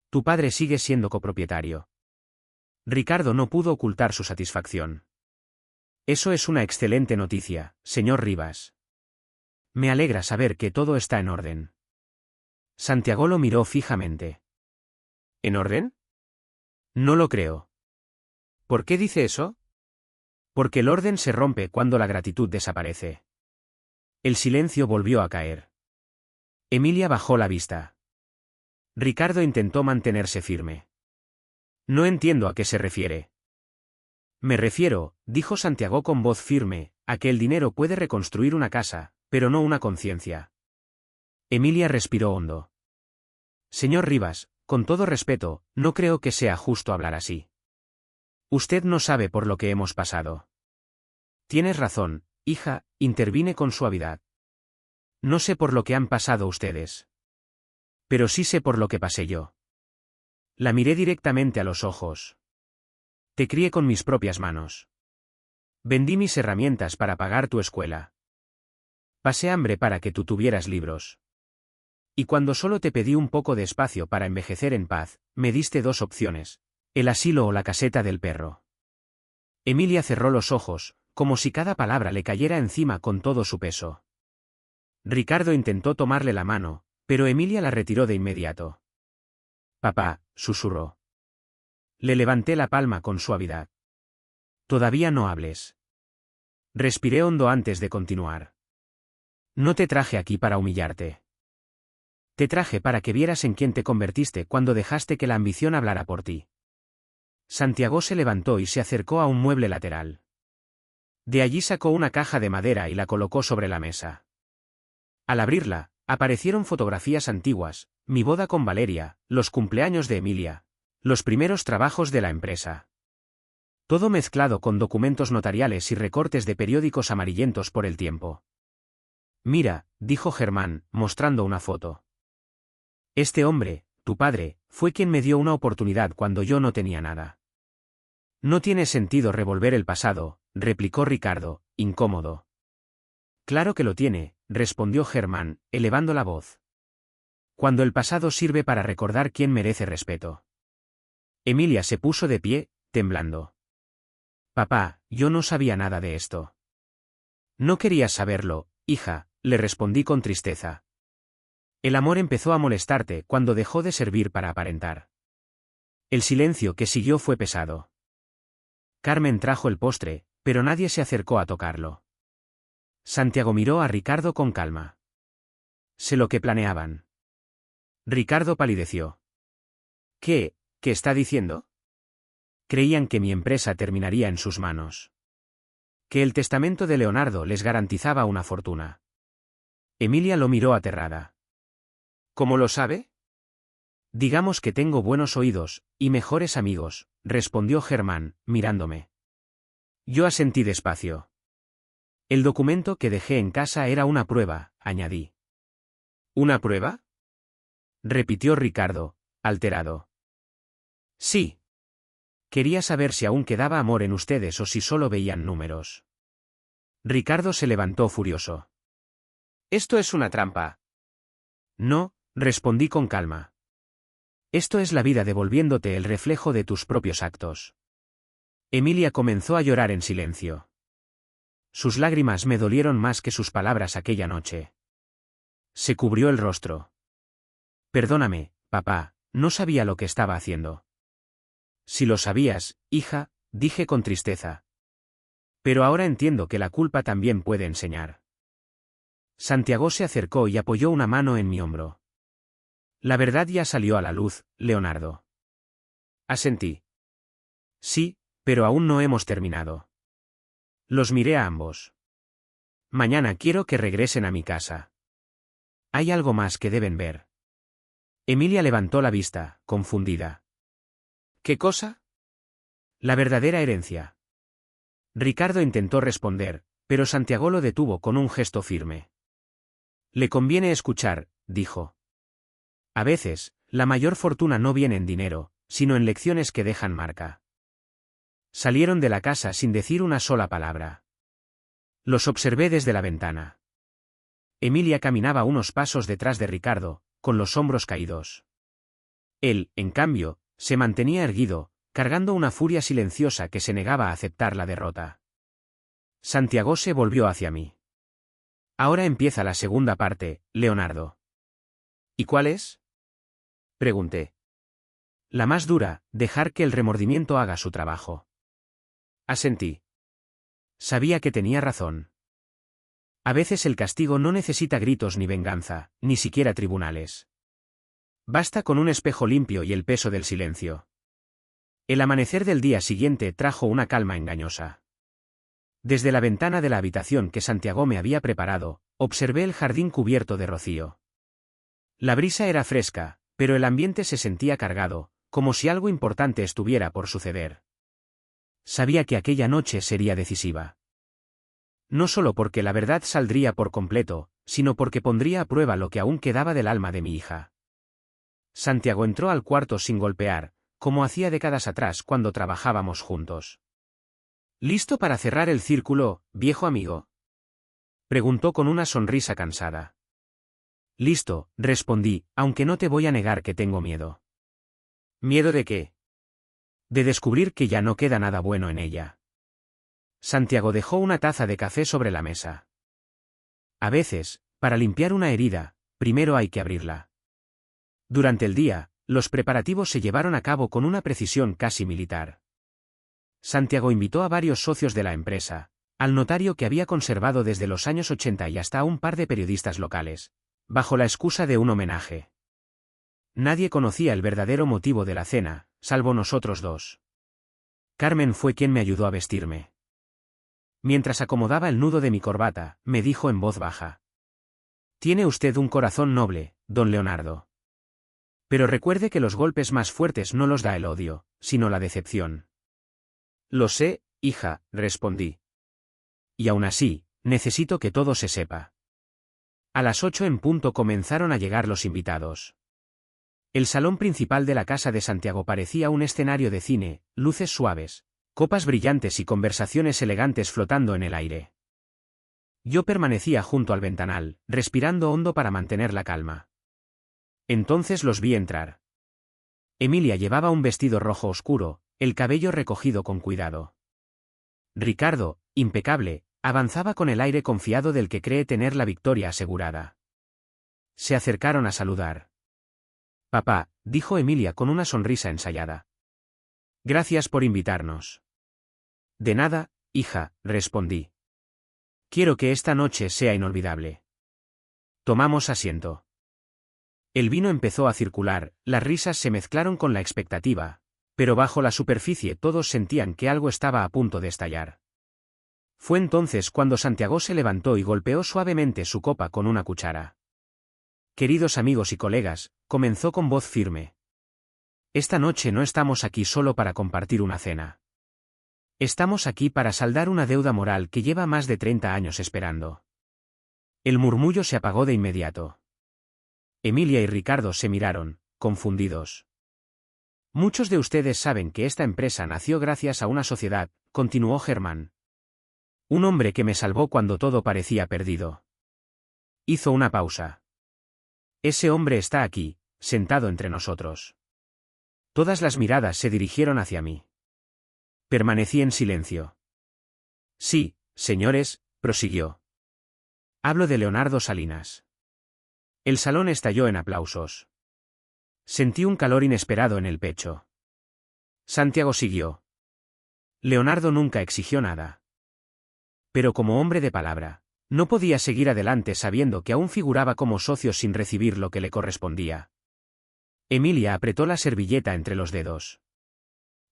Speaker 1: Tu padre sigue siendo copropietario. Ricardo no pudo ocultar su satisfacción. Eso es una excelente noticia, señor Rivas. Me alegra saber que todo está en orden. Santiago lo miró fijamente. ¿En orden? No lo creo. ¿Por qué dice eso? Porque el orden se rompe cuando la gratitud desaparece. El silencio volvió a caer. Emilia bajó la vista. Ricardo intentó mantenerse firme. No entiendo a qué se refiere. Me refiero, dijo Santiago con voz firme, a que el dinero puede reconstruir una casa, pero no una conciencia. Emilia respiró hondo. Señor Rivas, con todo respeto, no creo que sea justo hablar así. Usted no sabe por lo que hemos pasado. Tienes razón, hija, intervine con suavidad. No sé por lo que han pasado ustedes. Pero sí sé por lo que pasé yo. La miré directamente a los ojos. Te crié con mis propias manos. Vendí mis herramientas para pagar tu escuela. Pasé hambre para que tú tuvieras libros. Y cuando solo te pedí un poco de espacio para envejecer en paz, me diste dos opciones, el asilo o la caseta del perro. Emilia cerró los ojos, como si cada palabra le cayera encima con todo su peso. Ricardo intentó tomarle la mano, pero Emilia la retiró de inmediato. Papá, susurró. Le levanté la palma con suavidad. Todavía no hables. Respiré hondo antes de continuar. No te traje aquí para humillarte. Te traje para que vieras en quién te convertiste cuando dejaste que la ambición hablara por ti. Santiago se levantó y se acercó a un mueble lateral. De allí sacó una caja de madera y la colocó sobre la mesa. Al abrirla, aparecieron fotografías antiguas, mi boda con Valeria, los cumpleaños de Emilia, los primeros trabajos de la empresa. Todo mezclado con documentos notariales y recortes de periódicos amarillentos por el tiempo. Mira, dijo Germán, mostrando una foto. Este hombre, tu padre, Fue quien me dio una oportunidad cuando yo no tenía nada. No tiene sentido revolver el pasado, replicó Ricardo, incómodo. Claro que lo tiene, respondió Germán, elevando la voz. Cuando el pasado sirve para recordar quién merece respeto. Emilia se puso de pie, temblando. Papá, yo no sabía nada de esto. No querías saberlo, hija, le respondí con tristeza. El amor empezó a molestarte cuando dejó de servir para aparentar. El silencio que siguió fue pesado. Carmen trajo el postre, pero nadie se acercó a tocarlo. Santiago miró a Ricardo con calma. Sé lo que planeaban. Ricardo palideció. ¿Qué está diciendo? Creían que mi empresa terminaría en sus manos. Que el testamento de Leonardo les garantizaba una fortuna. Emilia lo miró aterrada. ¿Cómo lo sabe? Digamos que tengo buenos oídos, y mejores amigos, respondió Germán, mirándome. Yo asentí despacio. El documento que dejé en casa era una prueba, añadí. ¿Una prueba? Repitió Ricardo, alterado. Sí. Quería saber si aún quedaba amor en ustedes o si solo veían números. Ricardo se levantó furioso. Esto es una trampa. No, respondí con calma. Esto es la vida devolviéndote el reflejo de tus propios actos. Emilia comenzó a llorar en silencio. Sus lágrimas me dolieron más que sus palabras aquella noche. Se cubrió el rostro. Perdóname, papá, no sabía lo que estaba haciendo. Si lo sabías, hija, dije con tristeza. Pero ahora entiendo que la culpa también puede enseñar. Santiago se acercó y apoyó una mano en mi hombro. La verdad ya salió a la luz, Leonardo. Asentí. Sí, pero aún no hemos terminado. Los miré a ambos. Mañana quiero que regresen a mi casa. Hay algo más que deben ver. Emilia levantó la vista, confundida. ¿Qué cosa? La verdadera herencia. Ricardo intentó responder, pero Santiago lo detuvo con un gesto firme. Le conviene escuchar, dijo. A veces, la mayor fortuna no viene en dinero, sino en lecciones que dejan marca. Salieron de la casa sin decir una sola palabra. Los observé desde la ventana. Emilia caminaba unos pasos detrás de Ricardo, con los hombros caídos. Él, en cambio, se mantenía erguido, cargando una furia silenciosa que se negaba a aceptar la derrota. Santiago se volvió hacia mí. Ahora empieza la segunda parte, Leonardo. ¿Y cuál es? Pregunté. La más dura, dejar que el remordimiento haga su trabajo. Asentí. Sabía que tenía razón. A veces el castigo no necesita gritos ni venganza, ni siquiera tribunales. Basta con un espejo limpio y el peso del silencio. El amanecer del día siguiente trajo una calma engañosa. Desde la ventana de la habitación que Santiago me había preparado, observé el jardín cubierto de rocío. La brisa era fresca, pero el ambiente se sentía cargado, como si algo importante estuviera por suceder. Sabía que aquella noche sería decisiva. No solo porque la verdad saldría por completo, sino porque pondría a prueba lo que aún quedaba del alma de mi hija. Santiago entró al cuarto sin golpear, como hacía décadas atrás cuando trabajábamos juntos. ¿Listo para cerrar el círculo, viejo amigo? Preguntó con una sonrisa cansada. Listo, respondí, aunque no te voy a negar que tengo miedo. ¿Miedo de qué? De descubrir que ya no queda nada bueno en ella. Santiago dejó una taza de café sobre la mesa. A veces, para limpiar una herida, primero hay que abrirla. Durante el día, los preparativos se llevaron a cabo con una precisión casi militar. Santiago invitó a varios socios de la empresa, al notario que había conservado desde los años 80 y hasta a un par de periodistas locales, bajo la excusa de un homenaje. Nadie conocía el verdadero motivo de la cena, salvo nosotros dos. Carmen fue quien me ayudó a vestirme. Mientras acomodaba el nudo de mi corbata, me dijo en voz baja. Tiene usted un corazón noble, don Leonardo. Pero recuerde que los golpes más fuertes no los da el odio, sino la decepción. Lo sé, hija, respondí. Y aún así, necesito que todo se sepa. A las 8 en punto comenzaron a llegar los invitados. El salón principal de la casa de Santiago parecía un escenario de cine, luces suaves, copas brillantes y conversaciones elegantes flotando en el aire. Yo permanecía junto al ventanal, respirando hondo para mantener la calma. Entonces los vi entrar. Emilia llevaba un vestido rojo oscuro, el cabello recogido con cuidado. Ricardo, impecable, avanzaba con el aire confiado del que cree tener la victoria asegurada. Se acercaron a saludar. Papá, dijo Emilia con una sonrisa ensayada. Gracias por invitarnos. De nada, hija, respondí. Quiero que esta noche sea inolvidable. Tomamos asiento. El vino empezó a circular, las risas se mezclaron con la expectativa, pero bajo la superficie todos sentían que algo estaba a punto de estallar. Fue entonces cuando Santiago se levantó y golpeó suavemente su copa con una cuchara. Queridos amigos y colegas, comenzó con voz firme. Esta noche no estamos aquí solo para compartir una cena. Estamos aquí para saldar una deuda moral que lleva más de 30 años esperando. El murmullo se apagó de inmediato. Emilia y Ricardo se miraron, confundidos. Muchos de ustedes saben que esta empresa nació gracias a una sociedad, continuó Germán. Un hombre que me salvó cuando todo parecía perdido. Hizo una pausa. Ese hombre está aquí, sentado entre nosotros. Todas las miradas se dirigieron hacia mí. Permanecí en silencio. Sí, señores, prosiguió. Hablo de Leonardo Salinas. El salón estalló en aplausos. Sentí un calor inesperado en el pecho. Santiago siguió. Leonardo nunca exigió nada. Pero como hombre de palabra, no podía seguir adelante sabiendo que aún figuraba como socio sin recibir lo que le correspondía. Emilia apretó la servilleta entre los dedos.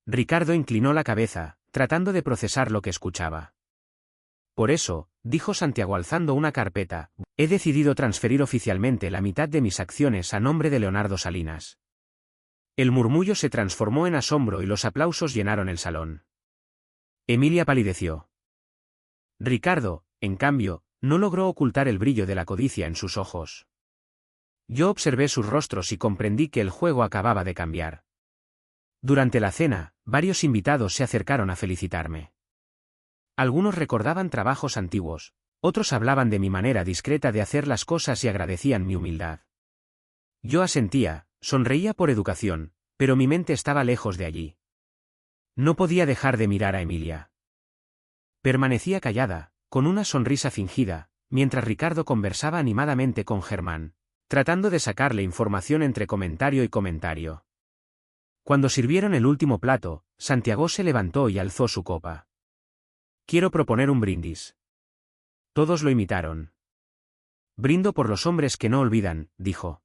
Speaker 1: Ricardo inclinó la cabeza, tratando de procesar lo que escuchaba. Por eso, dijo Santiago alzando una carpeta, he decidido transferir oficialmente la mitad de mis acciones a nombre de Leonardo Salinas. El murmullo se transformó en asombro y los aplausos llenaron el salón. Emilia palideció. Ricardo, en cambio, no logró ocultar el brillo de la codicia en sus ojos. Yo observé sus rostros y comprendí que el juego acababa de cambiar. Durante la cena, varios invitados se acercaron a felicitarme. Algunos recordaban trabajos antiguos, otros hablaban de mi manera discreta de hacer las cosas y agradecían mi humildad. Yo asentía, sonreía por educación, pero mi mente estaba lejos de allí. No podía dejar de mirar a Emilia. Permanecía callada, con una sonrisa fingida, mientras Ricardo conversaba animadamente con Germán, tratando de sacarle información entre comentario y comentario. Cuando sirvieron el último plato, Santiago se levantó y alzó su copa. Quiero proponer un brindis. Todos lo imitaron. Brindo por los hombres que no olvidan, dijo.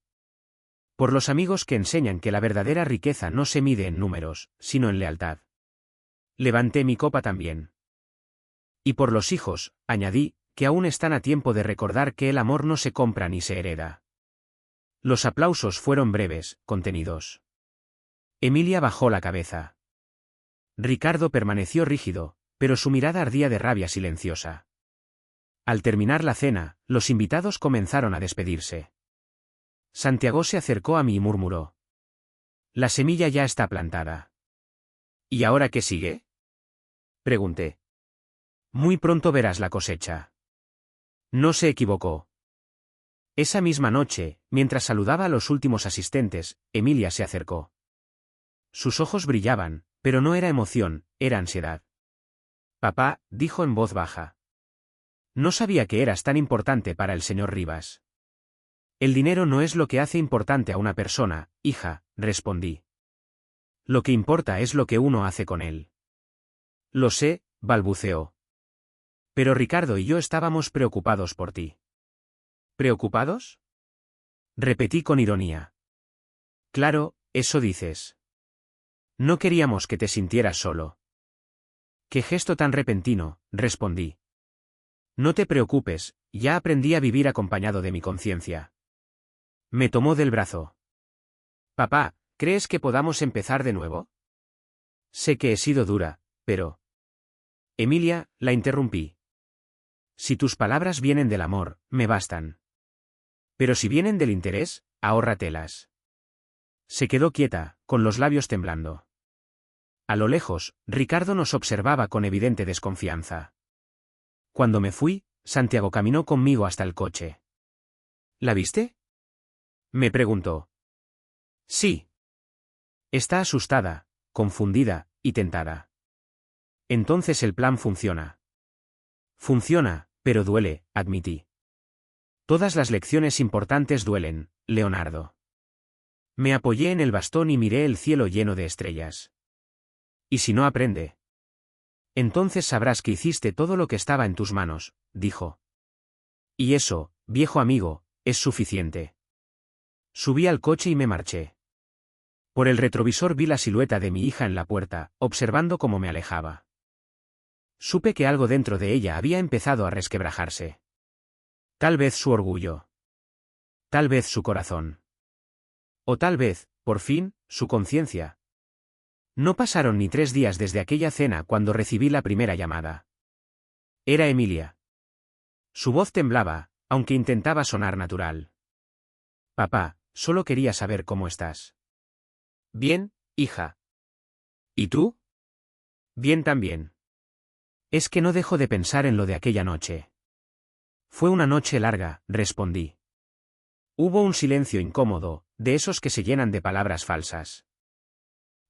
Speaker 1: Por los amigos que enseñan que la verdadera riqueza no se mide en números, sino en lealtad. Levanté mi copa también. Y por los hijos, añadí, que aún están a tiempo de recordar que el amor no se compra ni se hereda. Los aplausos fueron breves, contenidos. Emilia bajó la cabeza. Ricardo permaneció rígido, pero su mirada ardía de rabia silenciosa. Al terminar la cena, los invitados comenzaron a despedirse. Santiago se acercó a mí y murmuró. La semilla ya está plantada. ¿Y ahora qué sigue? Pregunté. Muy pronto verás la cosecha. No se equivocó. Esa misma noche, mientras saludaba a los últimos asistentes, Emilia se acercó. Sus ojos brillaban, pero no era emoción, era ansiedad. Papá, dijo en voz baja. No sabía que eras tan importante para el señor Rivas. El dinero no es lo que hace importante a una persona, hija, respondí. Lo que importa es lo que uno hace con él. Lo sé, balbuceó. Pero Ricardo y yo estábamos preocupados por ti. ¿Preocupados? Repetí con ironía. Claro, eso dices. No queríamos que te sintieras solo. Qué gesto tan repentino, respondí. No te preocupes, ya aprendí a vivir acompañado de mi conciencia. Me tomó del brazo. Papá, ¿crees que podamos empezar de nuevo? Sé que he sido dura, pero... Emilia, la interrumpí. Si tus palabras vienen del amor, me bastan. Pero si vienen del interés, ahórratelas. Se quedó quieta, con los labios temblando. A lo lejos, Ricardo nos observaba con evidente desconfianza. Cuando me fui, Santiago caminó conmigo hasta el coche. ¿La viste?, me preguntó. Sí. Está asustada, confundida y tentada. Entonces el plan funciona. Funciona, pero duele, admití. Todas las lecciones importantes duelen, Leonardo. Me apoyé en el bastón y miré el cielo lleno de estrellas. ¿Y si no aprende? Entonces sabrás que hiciste todo lo que estaba en tus manos, dijo. Y eso, viejo amigo, es suficiente. Subí al coche y me marché. Por el retrovisor vi la silueta de mi hija en la puerta, observando cómo me alejaba. Supe que algo dentro de ella había empezado a resquebrajarse. Tal vez su orgullo. Tal vez su corazón. O tal vez, por fin, su conciencia. No pasaron ni 3 días desde aquella cena cuando recibí la primera llamada. Era Emilia. Su voz temblaba, aunque intentaba sonar natural. Papá, solo quería saber cómo estás. Bien, hija. ¿Y tú? Bien también. Es que no dejo de pensar en lo de aquella noche. Fue una noche larga, respondí. Hubo un silencio incómodo, de esos que se llenan de palabras falsas.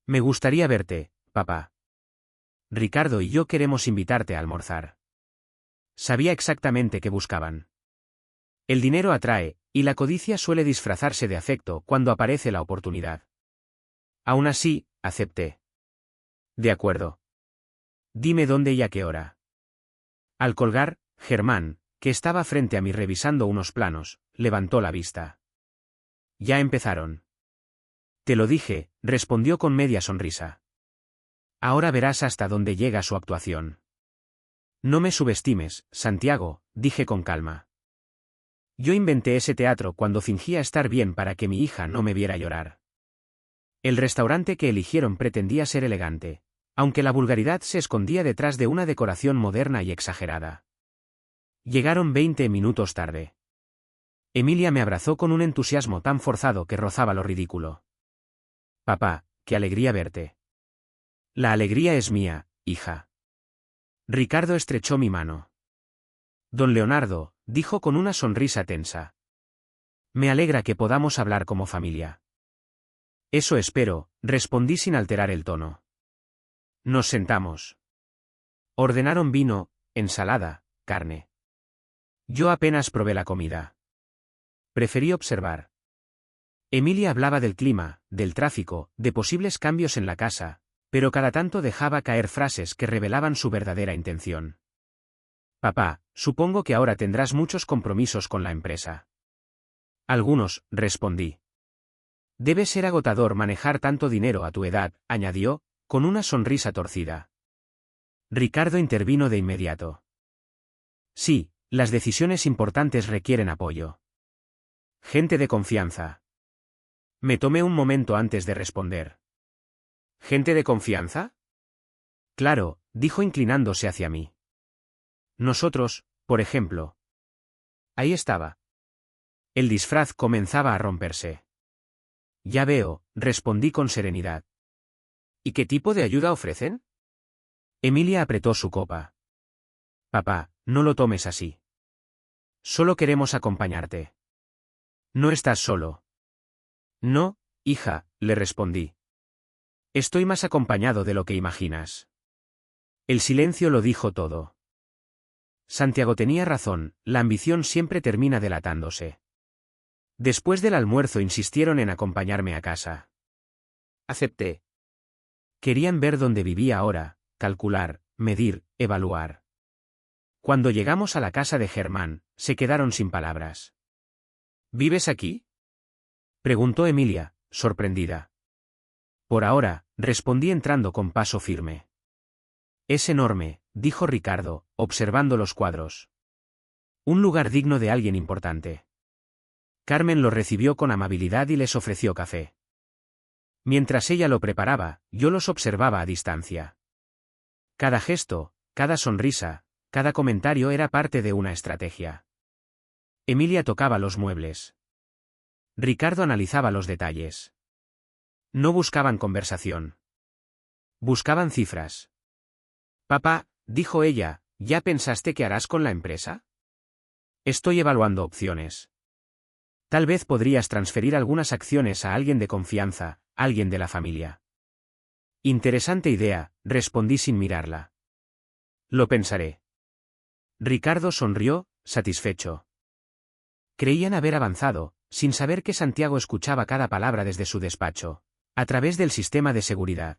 Speaker 1: Me gustaría verte, papá. Ricardo y yo queremos invitarte a almorzar. Sabía exactamente qué buscaban. El dinero atrae, y la codicia suele disfrazarse de afecto cuando aparece la oportunidad. Aún así, acepté. De acuerdo. Dime dónde y a qué hora. Al colgar, Germán, que estaba frente a mí revisando unos planos, levantó la vista. Ya empezaron. Te lo dije, respondió con media sonrisa. Ahora verás hasta dónde llega su actuación. No me subestimes, Santiago, dije con calma. Yo inventé ese teatro cuando fingía estar bien para que mi hija no me viera llorar. El restaurante que eligieron pretendía ser elegante, aunque la vulgaridad se escondía detrás de una decoración moderna y exagerada. Llegaron 20 minutos tarde. Emilia me abrazó con un entusiasmo tan forzado que rozaba lo ridículo. Papá, qué alegría verte. La alegría es mía, hija. Ricardo estrechó mi mano. Don Leonardo, dijo con una sonrisa tensa. Me alegra que podamos hablar como familia. Eso espero, respondí sin alterar el tono. Nos sentamos. Ordenaron vino, ensalada, carne. Yo apenas probé la comida. Preferí observar. Emilia hablaba del clima, del tráfico, de posibles cambios en la casa, pero cada tanto dejaba caer frases que revelaban su verdadera intención. Papá, supongo que ahora tendrás muchos compromisos con la empresa. Algunos, respondí. Debe ser agotador manejar tanto dinero a tu edad, añadió, con una sonrisa torcida. Ricardo intervino de inmediato. Sí, las decisiones importantes requieren apoyo. Gente de confianza. Me tomé un momento antes de responder. ¿Gente de confianza? Claro, dijo inclinándose hacia mí. Nosotros, por ejemplo. Ahí estaba. El disfraz comenzaba a romperse. Ya veo, respondí con serenidad. ¿Y qué tipo de ayuda ofrecen? Emilia apretó su copa. Papá, no lo tomes así. Solo queremos acompañarte. No estás solo. No, hija, le respondí. Estoy más acompañado de lo que imaginas. El silencio lo dijo todo. Santiago tenía razón, la ambición siempre termina delatándose. Después del almuerzo insistieron en acompañarme a casa. Acepté. Querían ver dónde vivía ahora, calcular, medir, evaluar. Cuando llegamos a la casa de Germán, se quedaron sin palabras. ¿Vives aquí?, preguntó Emilia, sorprendida. Por ahora, respondí entrando con paso firme. Es enorme, dijo Ricardo, observando los cuadros. Un lugar digno de alguien importante. Carmen los recibió con amabilidad y les ofreció café. Mientras ella lo preparaba, yo los observaba a distancia. Cada gesto, cada sonrisa, cada comentario era parte de una estrategia. Emilia tocaba los muebles. Ricardo analizaba los detalles. No buscaban conversación. Buscaban cifras. Papá, dijo ella, ¿ya pensaste qué harás con la empresa? Estoy evaluando opciones. Tal vez podrías transferir algunas acciones a alguien de confianza, alguien de la familia. Interesante idea, respondí sin mirarla. Lo pensaré. Ricardo sonrió, satisfecho. Creían haber avanzado, sin saber que Santiago escuchaba cada palabra desde su despacho, a través del sistema de seguridad.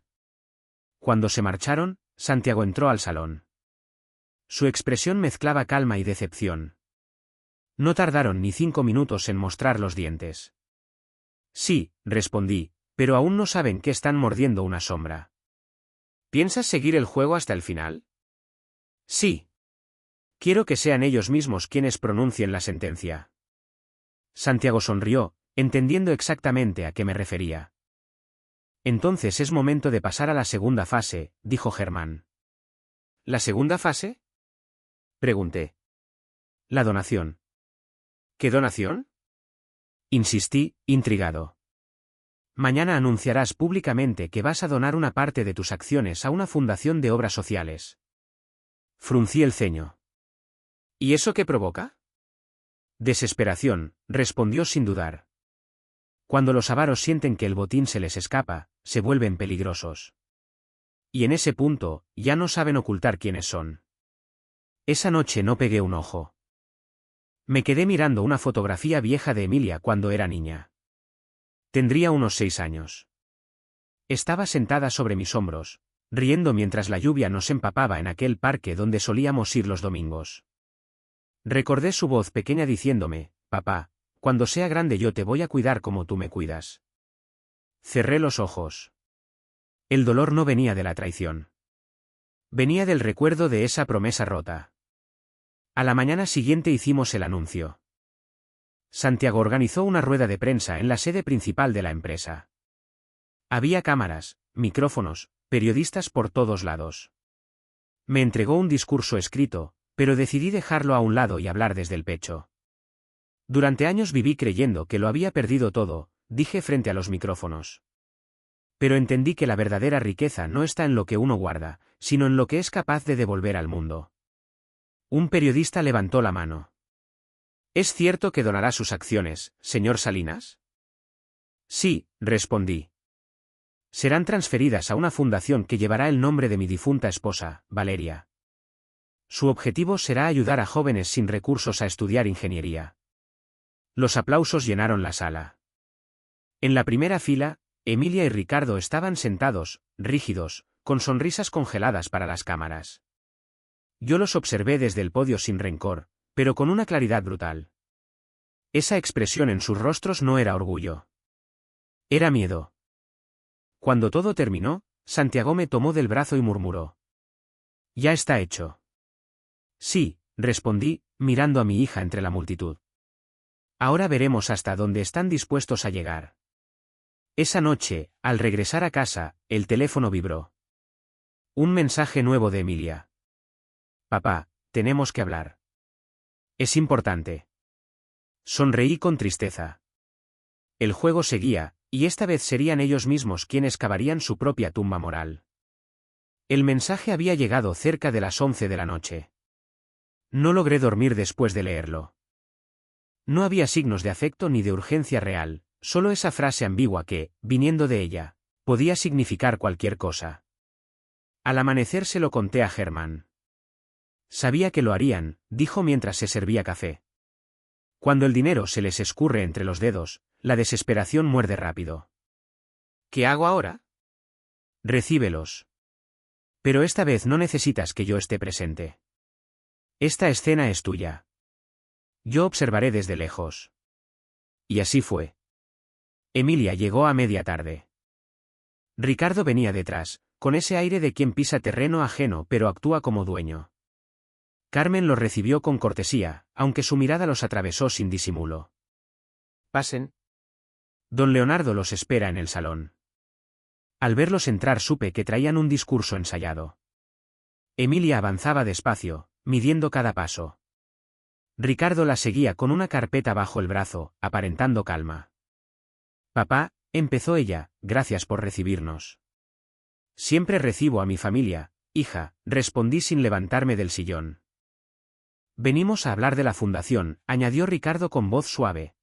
Speaker 1: Cuando se marcharon, Santiago entró al salón. Su expresión mezclaba calma y decepción. No tardaron ni 5 minutos en mostrar los dientes. Sí, respondí, pero aún no saben que están mordiendo una sombra. ¿Piensas seguir el juego hasta el final? Sí. Quiero que sean ellos mismos quienes pronuncien la sentencia. Santiago sonrió, entendiendo exactamente a qué me refería. Entonces es momento de pasar a la segunda fase, dijo Germán. ¿La segunda fase? Pregunté. La donación. ¿Qué donación? Insistí, intrigado. Mañana anunciarás públicamente que vas a donar una parte de tus acciones a una fundación de obras sociales. Fruncí el ceño. ¿Y eso qué provoca? Desesperación, respondió sin dudar. Cuando los avaros sienten que el botín se les escapa, se vuelven peligrosos. Y en ese punto, ya no saben ocultar quiénes son. Esa noche no pegué un ojo. Me quedé mirando una fotografía vieja de Emilia cuando era niña. Tendría unos 6 años. Estaba sentada sobre mis hombros, riendo mientras la lluvia nos empapaba en aquel parque donde solíamos ir los domingos. Recordé su voz pequeña diciéndome, papá, cuando sea grande yo te voy a cuidar como tú me cuidas. Cerré los ojos. El dolor no venía de la traición. Venía del recuerdo de esa promesa rota. A la mañana siguiente hicimos el anuncio. Santiago organizó una rueda de prensa en la sede principal de la empresa. Había cámaras, micrófonos, periodistas por todos lados. Me entregó un discurso escrito, pero decidí dejarlo a un lado y hablar desde el pecho. Durante años viví creyendo que lo había perdido todo, dije frente a los micrófonos. Pero entendí que la verdadera riqueza no está en lo que uno guarda, sino en lo que es capaz de devolver al mundo. Un periodista levantó la mano. ¿Es cierto que donará sus acciones, señor Salinas? Sí, respondí. Serán transferidas a una fundación que llevará el nombre de mi difunta esposa, Valeria. Su objetivo será ayudar a jóvenes sin recursos a estudiar ingeniería. Los aplausos llenaron la sala. En la primera fila, Emilia y Ricardo estaban sentados, rígidos, con sonrisas congeladas para las cámaras. Yo los observé desde el podio sin rencor, pero con una claridad brutal. Esa expresión en sus rostros no era orgullo. Era miedo. Cuando todo terminó, Santiago me tomó del brazo y murmuró. Ya está hecho. Sí, respondí, mirando a mi hija entre la multitud. Ahora veremos hasta dónde están dispuestos a llegar. Esa noche, al regresar a casa, el teléfono vibró. Un mensaje nuevo de Emilia. Papá, tenemos que hablar. Es importante. Sonreí con tristeza. El juego seguía, y esta vez serían ellos mismos quienes cavarían su propia tumba moral. El mensaje había llegado cerca de las 11 de la noche. No logré dormir después de leerlo. No había signos de afecto ni de urgencia real, solo esa frase ambigua que, viniendo de ella, podía significar cualquier cosa. Al amanecer se lo conté a Germán. Sabía que lo harían, dijo mientras se servía café. Cuando el dinero se les escurre entre los dedos, la desesperación muerde rápido. ¿Qué hago ahora? Recíbelos. Pero esta vez no necesitas que yo esté presente. Esta escena es tuya. Yo observaré desde lejos. Y así fue. Emilia llegó a media tarde. Ricardo venía detrás, con ese aire de quien pisa terreno ajeno pero actúa como dueño. Carmen los recibió con cortesía, aunque su mirada los atravesó sin disimulo. Pasen. Don Leonardo los espera en el salón. Al verlos entrar supe que traían un discurso ensayado. Emilia avanzaba despacio, midiendo cada paso. Ricardo la seguía con una carpeta bajo el brazo, aparentando calma. Papá, Empezó ella, gracias por recibirnos. Siempre recibo a mi familia, hija, respondí sin levantarme del sillón. Venimos a hablar de la fundación, añadió Ricardo con voz suave.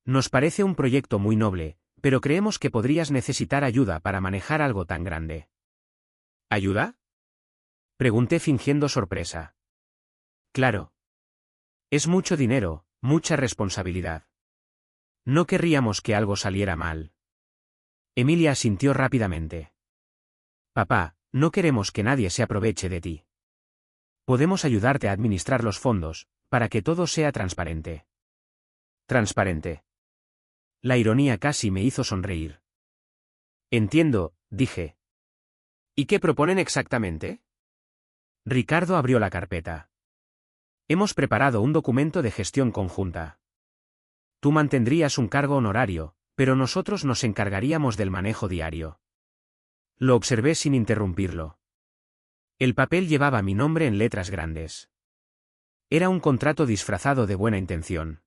Speaker 1: Nos parece un proyecto muy noble, pero creemos que podrías necesitar ayuda para manejar algo tan grande. ¿Ayuda? Pregunté fingiendo sorpresa. Claro. Es mucho dinero, mucha responsabilidad. No querríamos que algo saliera mal. Emilia asintió rápidamente. Papá, no queremos que nadie se aproveche de ti. Podemos ayudarte a administrar los fondos, para que todo sea transparente. Transparente. La ironía casi me hizo sonreír. Entiendo, dije. ¿Y qué proponen exactamente? Ricardo abrió la carpeta. Hemos preparado un documento de gestión conjunta. Tú mantendrías un cargo honorario, pero nosotros nos encargaríamos del manejo diario. Lo observé sin interrumpirlo. El papel llevaba mi nombre en letras grandes. Era un contrato disfrazado de buena intención.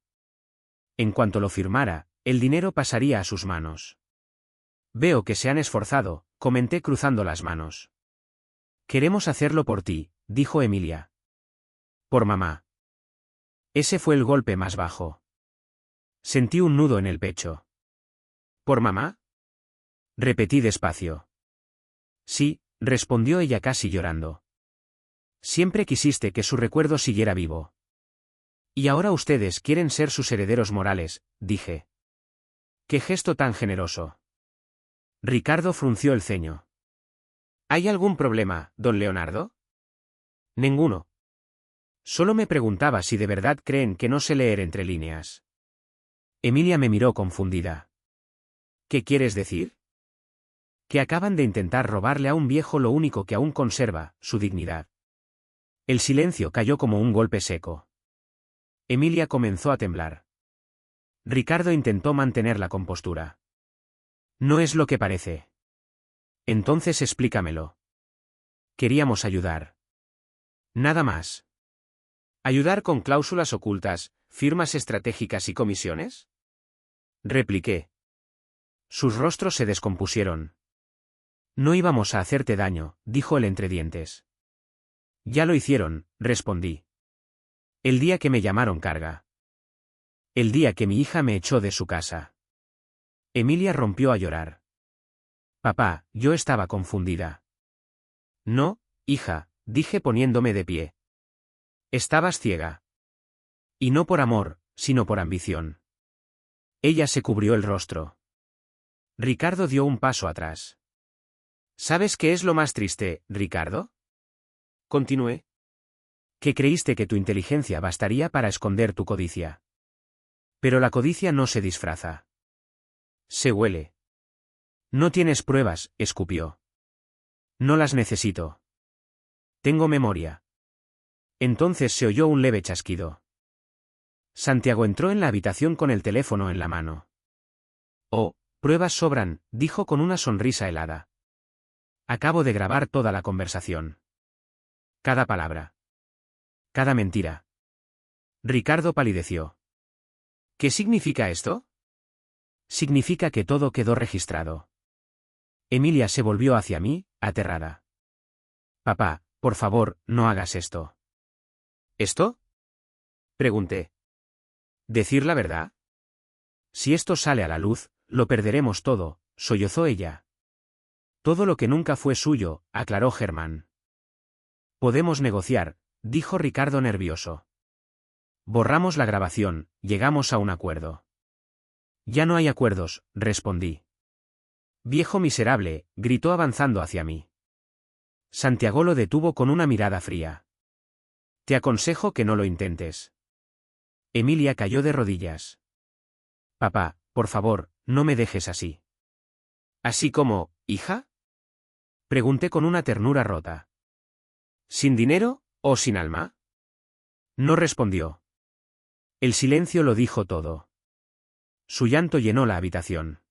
Speaker 1: En cuanto lo firmara, el dinero pasaría a sus manos. Veo que se han esforzado, comenté cruzando las manos. Queremos hacerlo por ti, dijo Emilia. Por mamá. Ese fue el golpe más bajo. Sentí un nudo en el pecho. ¿Por mamá? Repetí despacio. Sí, respondió ella casi llorando. Siempre quisiste que su recuerdo siguiera vivo. Y ahora ustedes quieren ser sus herederos morales, dije. ¡Qué gesto tan generoso! Ricardo frunció el ceño. ¿Hay algún problema, don Leonardo? Ninguno. Solo me preguntaba si de verdad creen que no sé leer entre líneas. Emilia me miró confundida. ¿Qué quieres decir? Que acaban de intentar robarle a un viejo lo único que aún conserva, su dignidad. El silencio cayó como un golpe seco. Emilia comenzó a temblar. Ricardo intentó mantener la compostura. No es lo que parece. Entonces explícamelo. Queríamos ayudar. Nada más. ¿Ayudar con cláusulas ocultas, firmas estratégicas y comisiones? Repliqué. Sus rostros se descompusieron. No íbamos a hacerte daño, dijo él entre dientes. Ya lo hicieron, respondí. El día que me llamaron carga. El día que mi hija me echó de su casa. Emilia rompió a llorar. Papá, yo estaba confundida. No, hija, dije poniéndome de pie. Estabas ciega. Y no por amor, sino por ambición. Ella se cubrió el rostro. Ricardo dio un paso atrás. ¿Sabes qué es lo más triste, Ricardo? Continué. Que creíste que tu inteligencia bastaría para esconder tu codicia. Pero la codicia no se disfraza. Se huele. No tienes pruebas, escupió. No las necesito. Tengo memoria. Entonces se oyó un leve chasquido. Santiago entró en la habitación con el teléfono en la mano. Oh, pruebas sobran, dijo con una sonrisa helada. Acabo de grabar toda la conversación. Cada palabra. Cada mentira. Ricardo palideció. ¿Qué significa esto? Significa que todo quedó registrado. Emilia se volvió hacia mí, aterrada. Papá, por favor, no hagas esto. ¿Esto? Pregunté. ¿Decir la verdad? Si esto sale a la luz, lo perderemos todo, sollozó ella. Todo lo que nunca fue suyo, aclaró Germán. Podemos negociar, dijo Ricardo nervioso. Borramos la grabación, llegamos a un acuerdo. Ya no hay acuerdos, respondí. Viejo miserable, gritó avanzando hacia mí. Santiago lo detuvo con una mirada fría. Te aconsejo que no lo intentes. Emilia cayó de rodillas. Papá, por favor, no me dejes así. ¿Así como, hija? Pregunté con una ternura rota. ¿Sin dinero, o sin alma? No respondió. El silencio lo dijo todo. Su llanto llenó la habitación.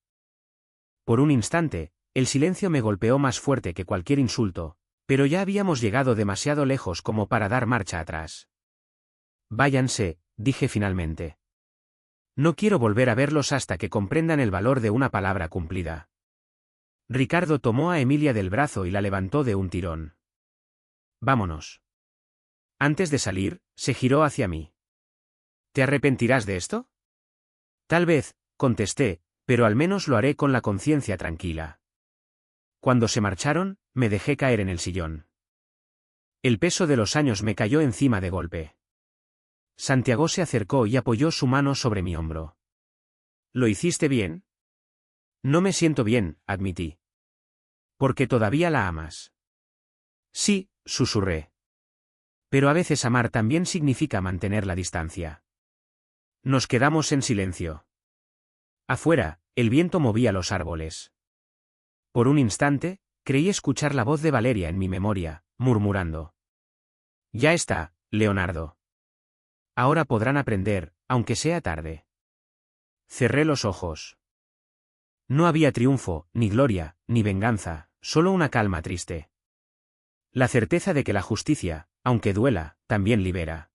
Speaker 1: Por un instante, el silencio me golpeó más fuerte que cualquier insulto, pero ya habíamos llegado demasiado lejos como para dar marcha atrás. Váyanse, dije finalmente. No quiero volver a verlos hasta que comprendan el valor de una palabra cumplida. Ricardo tomó a Emilia del brazo y la levantó de un tirón. Vámonos. Antes de salir, se giró hacia mí. ¿Te arrepentirás de esto? Tal vez, contesté, pero al menos lo haré con la conciencia tranquila. Cuando se marcharon, me dejé caer en el sillón. El peso de los años me cayó encima de golpe. Santiago se acercó y apoyó su mano sobre mi hombro. ¿Lo hiciste bien? No me siento bien, admití. ¿Porque todavía la amas? Sí, susurré. Pero a veces amar también significa mantener la distancia. Nos quedamos en silencio. Afuera, el viento movía los árboles. Por un instante, creí escuchar la voz de Valeria en mi memoria, murmurando. Ya está, Leonardo. Ahora podrán aprender, aunque sea tarde. Cerré los ojos. No había triunfo, ni gloria, ni venganza, solo una calma triste. La certeza de que la justicia, aunque duela, también libera.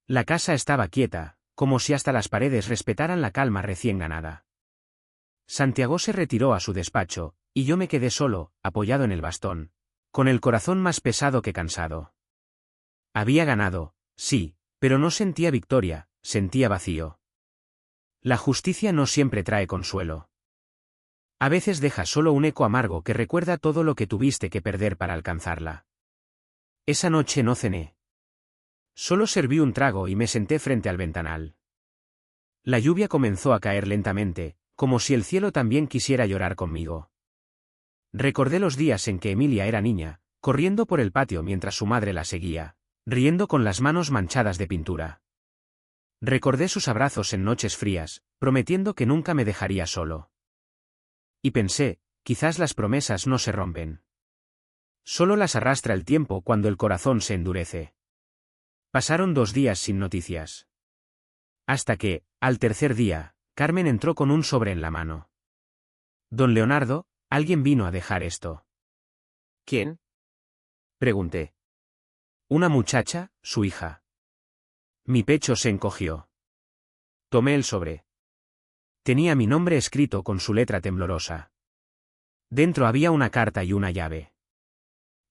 Speaker 1: La casa estaba quieta, como si hasta las paredes respetaran la calma recién ganada. Santiago se retiró a su despacho, y yo me quedé solo, apoyado en el bastón, con el corazón más pesado que cansado. Había ganado, sí, pero no sentía victoria, sentía vacío. La justicia no siempre trae consuelo. A veces deja solo un eco amargo que recuerda todo lo que tuviste que perder para alcanzarla. Esa noche no cené. Solo serví un trago y me senté frente al ventanal. La lluvia comenzó a caer lentamente, como si el cielo también quisiera llorar conmigo. Recordé los días en que Emilia era niña, corriendo por el patio mientras su madre la seguía, riendo con las manos manchadas de pintura. Recordé sus abrazos en noches frías, prometiendo que nunca me dejaría solo. Y pensé, quizás las promesas no se rompen. Solo las arrastra el tiempo cuando el corazón se endurece. Pasaron 2 días sin noticias. Hasta que, al tercer día, Carmen entró con un sobre en la mano. Don Leonardo, alguien vino a dejar esto. ¿Quién? Pregunté. Una muchacha, su hija. Mi pecho se encogió. Tomé el sobre. Tenía mi nombre escrito con su letra temblorosa. Dentro había una carta y una llave.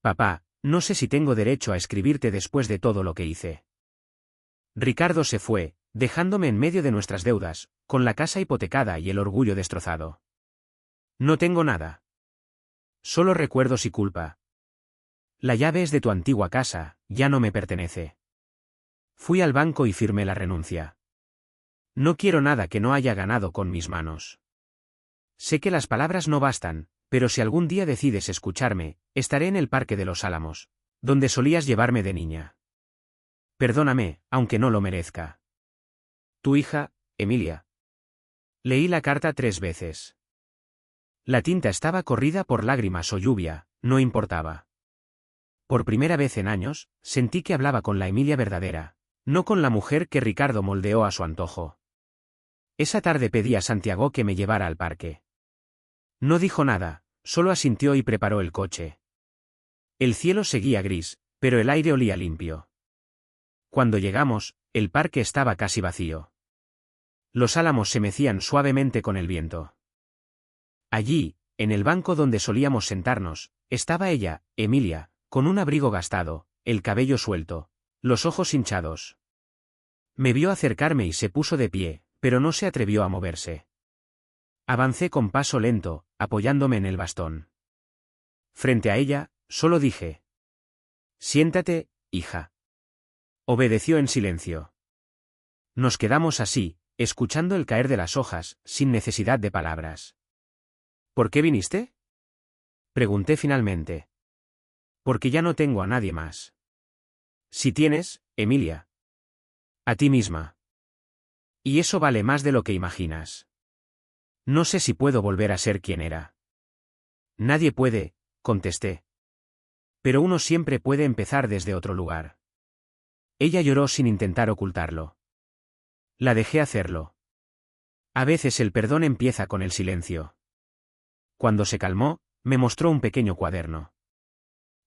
Speaker 1: Papá, no sé si tengo derecho a escribirte después de todo lo que hice. Ricardo se fue, dejándome en medio de nuestras deudas, con la casa hipotecada y el orgullo destrozado. No tengo nada. Solo recuerdos y culpa. La llave es de tu antigua casa, ya no me pertenece. Fui al banco y firmé la renuncia. No quiero nada que no haya ganado con mis manos. Sé que las palabras no bastan, pero si algún día decides escucharme, estaré en el Parque de los Álamos, donde solías llevarme de niña. Perdóname, aunque no lo merezca. Tu hija, Emilia. Leí la carta 3 veces. La tinta estaba corrida por lágrimas o lluvia, no importaba. Por primera vez en años, sentí que hablaba con la Emilia verdadera, no con la mujer que Ricardo moldeó a su antojo. Esa tarde pedí a Santiago que me llevara al parque. No dijo nada, solo asintió y preparó el coche. El cielo seguía gris, pero el aire olía limpio. Cuando llegamos, el parque estaba casi vacío. Los álamos se mecían suavemente con el viento. Allí, en el banco donde solíamos sentarnos, estaba ella, Emilia, con un abrigo gastado, el cabello suelto, los ojos hinchados. Me vio acercarme y se puso de pie, pero no se atrevió a moverse. Avancé con paso lento, apoyándome en el bastón. Frente a ella, solo dije: siéntate, hija. Obedeció en silencio. Nos quedamos así, escuchando el caer de las hojas, sin necesidad de palabras. ¿Por qué viniste? Pregunté finalmente. Porque ya no tengo a nadie más. Si tienes, Emilia. A ti misma. Y eso vale más de lo que imaginas. No sé si puedo volver a ser quien era. Nadie puede, contesté. Pero uno siempre puede empezar desde otro lugar. Ella lloró sin intentar ocultarlo. La dejé hacerlo. A veces el perdón empieza con el silencio. Cuando se calmó, me mostró un pequeño cuaderno.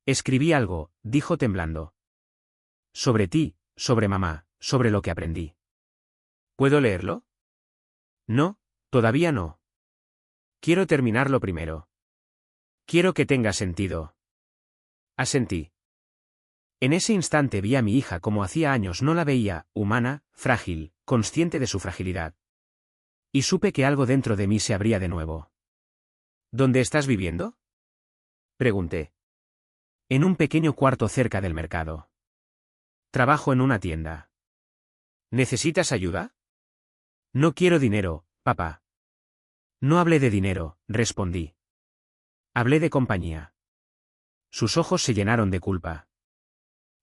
Speaker 1: Escribí algo, dijo temblando. Sobre ti, sobre mamá, sobre lo que aprendí. ¿Puedo leerlo? No, todavía no. Quiero terminarlo primero. Quiero que tenga sentido. Asentí. En ese instante vi a mi hija como hacía años no la veía, humana, frágil, consciente de su fragilidad. Y supe que algo dentro de mí se abría de nuevo. ¿Dónde estás viviendo? Pregunté. En un pequeño cuarto cerca del mercado. Trabajo en una tienda. ¿Necesitas ayuda? No quiero dinero, papá. No hablé de dinero, respondí. Hablé de compañía. Sus ojos se llenaron de culpa.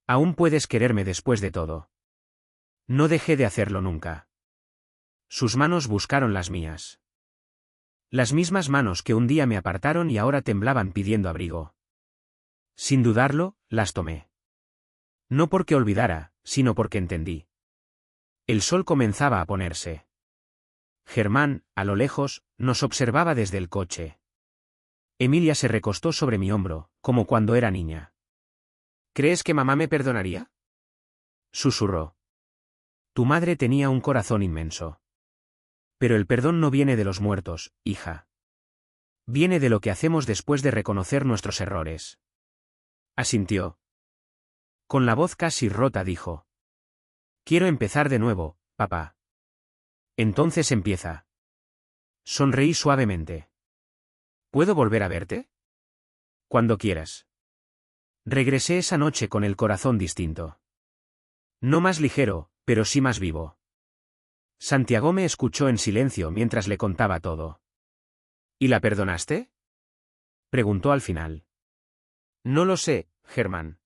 Speaker 1: Aún puedes quererme después de todo. No dejé de hacerlo nunca. Sus manos buscaron las mías. Las mismas manos que un día me apartaron y ahora temblaban pidiendo abrigo. Sin dudarlo, las tomé. No porque olvidara, sino porque entendí. El sol comenzaba a ponerse. Germán, a lo lejos, nos observaba desde el coche. Emilia se recostó sobre mi hombro, como cuando era niña. ¿Crees que mamá me perdonaría? Susurró. Tu madre tenía un corazón inmenso. Pero el perdón no viene de los muertos, hija. Viene de lo que hacemos después de reconocer nuestros errores. Asintió. Con la voz casi rota dijo. Quiero empezar de nuevo, papá. Entonces empieza. Sonreí suavemente. ¿Puedo volver a verte? Cuando quieras. Regresé esa noche con el corazón distinto. No más ligero, pero sí más vivo. Santiago me escuchó en silencio mientras le contaba todo. ¿Y la perdonaste? Preguntó al final. No lo sé, Germán.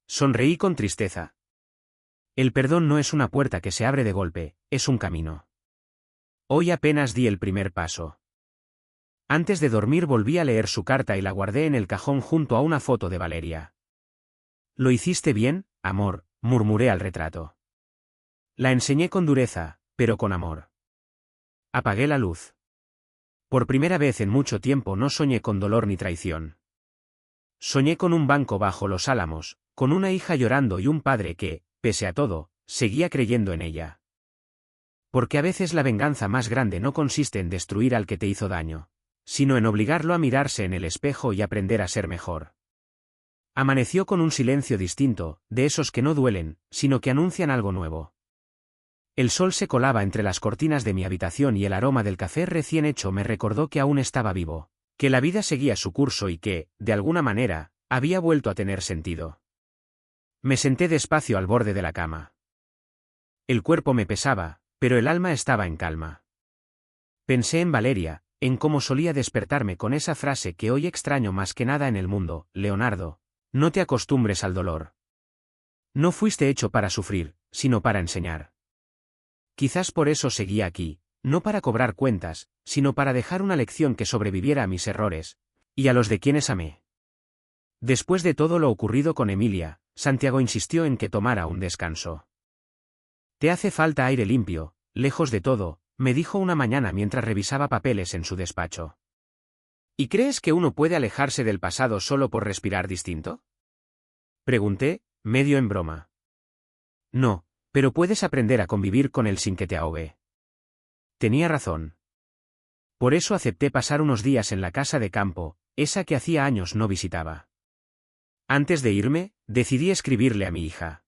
Speaker 1: Sonreí con tristeza. El perdón no es una puerta que se abre de golpe, es un camino. Hoy apenas di el primer paso. Antes de dormir volví a leer su carta y la guardé en el cajón junto a una foto de Valeria. Lo hiciste bien, amor, murmuré al retrato. La enseñé con dureza, pero con amor. Apagué la luz. Por primera vez en mucho tiempo no soñé con dolor ni traición. Soñé con un banco bajo los álamos, con una hija llorando y un padre que, pese a todo, seguía creyendo en ella. Porque a veces la venganza más grande no consiste en destruir al que te hizo daño, sino en obligarlo a mirarse en el espejo y aprender a ser mejor. Amaneció con un silencio distinto, de esos que no duelen, sino que anuncian algo nuevo. El sol se colaba entre las cortinas de mi habitación y el aroma del café recién hecho me recordó que aún estaba vivo, que la vida seguía su curso y que, de alguna manera, había vuelto a tener sentido. Me senté despacio al borde de la cama. El cuerpo me pesaba, pero el alma estaba en calma. Pensé en Valeria, en cómo solía despertarme con esa frase que hoy extraño más que nada en el mundo: Leonardo, no te acostumbres al dolor. No fuiste hecho para sufrir, sino para enseñar. Quizás por eso seguía aquí, no para cobrar cuentas, sino para dejar una lección que sobreviviera a mis errores, y a los de quienes amé. Después de todo lo ocurrido con Emilia, Santiago insistió en que tomara un descanso. Te hace falta aire limpio, lejos de todo, me dijo una mañana mientras revisaba papeles en su despacho. ¿Y crees que uno puede alejarse del pasado solo por respirar distinto? Pregunté, medio en broma. No, pero puedes aprender a convivir con él sin que te ahogue. Tenía razón. Por eso acepté pasar unos días en la casa de campo, esa que hacía años no visitaba. Antes de irme, decidí escribirle a mi hija.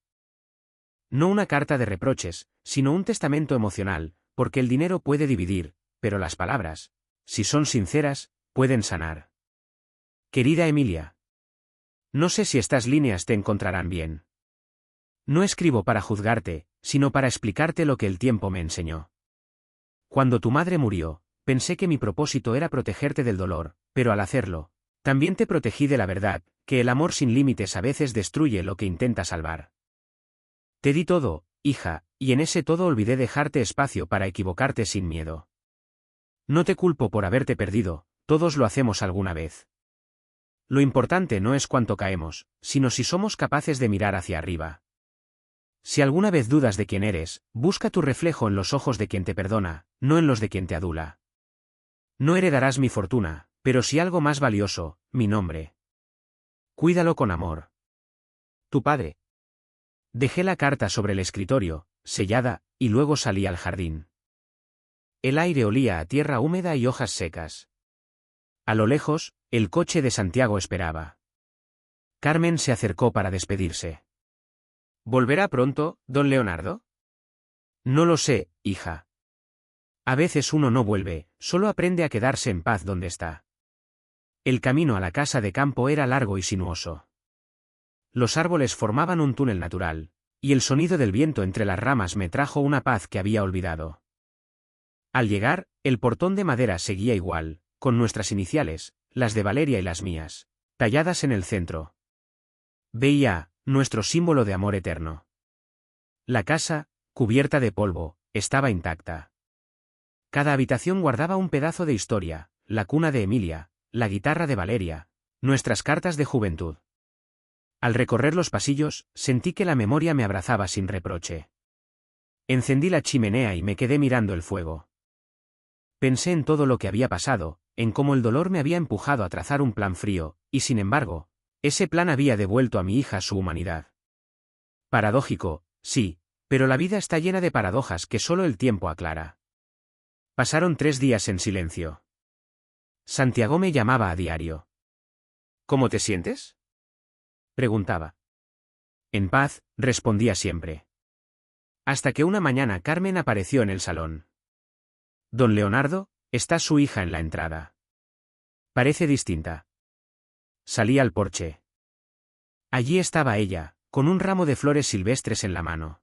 Speaker 1: No una carta de reproches, sino un testamento emocional, porque el dinero puede dividir, pero las palabras, si son sinceras, pueden sanar. Querida Emilia. No sé si estas líneas te encontrarán bien. No escribo para juzgarte, sino para explicarte lo que el tiempo me enseñó. Cuando tu madre murió, pensé que mi propósito era protegerte del dolor, pero al hacerlo, también te protegí de la verdad, que el amor sin límites a veces destruye lo que intenta salvar. Te di todo, hija, y en ese todo olvidé dejarte espacio para equivocarte sin miedo. No te culpo por haberte perdido, todos lo hacemos alguna vez. Lo importante no es cuánto caemos, sino si somos capaces de mirar hacia arriba. Si alguna vez dudas de quién eres, busca tu reflejo en los ojos de quien te perdona, no en los de quien te adula. No heredarás mi fortuna, pero sí algo más valioso, mi nombre. Cuídalo con amor. Tu padre. Dejé la carta sobre el escritorio, sellada, y luego salí al jardín. El aire olía a tierra húmeda y hojas secas. A lo lejos, el coche de Santiago esperaba. Carmen se acercó para despedirse. ¿Volverá pronto, don Leonardo? No lo sé, hija. A veces uno no vuelve, solo aprende a quedarse en paz donde está. El camino a la casa de campo era largo y sinuoso. Los árboles formaban un túnel natural, y el sonido del viento entre las ramas me trajo una paz que había olvidado. Al llegar, el portón de madera seguía igual, con nuestras iniciales, las de Valeria y las mías, talladas en el centro. Veía, nuestro símbolo de amor eterno. La casa, cubierta de polvo, estaba intacta. Cada habitación guardaba un pedazo de historia, la cuna de Emilia, la guitarra de Valeria, nuestras cartas de juventud. Al recorrer los pasillos, sentí que la memoria me abrazaba sin reproche. Encendí la chimenea y me quedé mirando el fuego. Pensé en todo lo que había pasado, en cómo el dolor me había empujado a trazar un plan frío, y sin embargo, ese plan había devuelto a mi hija su humanidad. Paradójico, sí, pero la vida está llena de paradojas que solo el tiempo aclara. Pasaron 3 días en silencio. Santiago me llamaba a diario. ¿Cómo te sientes?, preguntaba. En paz, respondía siempre. Hasta que una mañana Carmen apareció en el salón. Don Leonardo, está su hija en la entrada. Parece distinta. Salí al porche. Allí estaba ella, con un ramo de flores silvestres en la mano.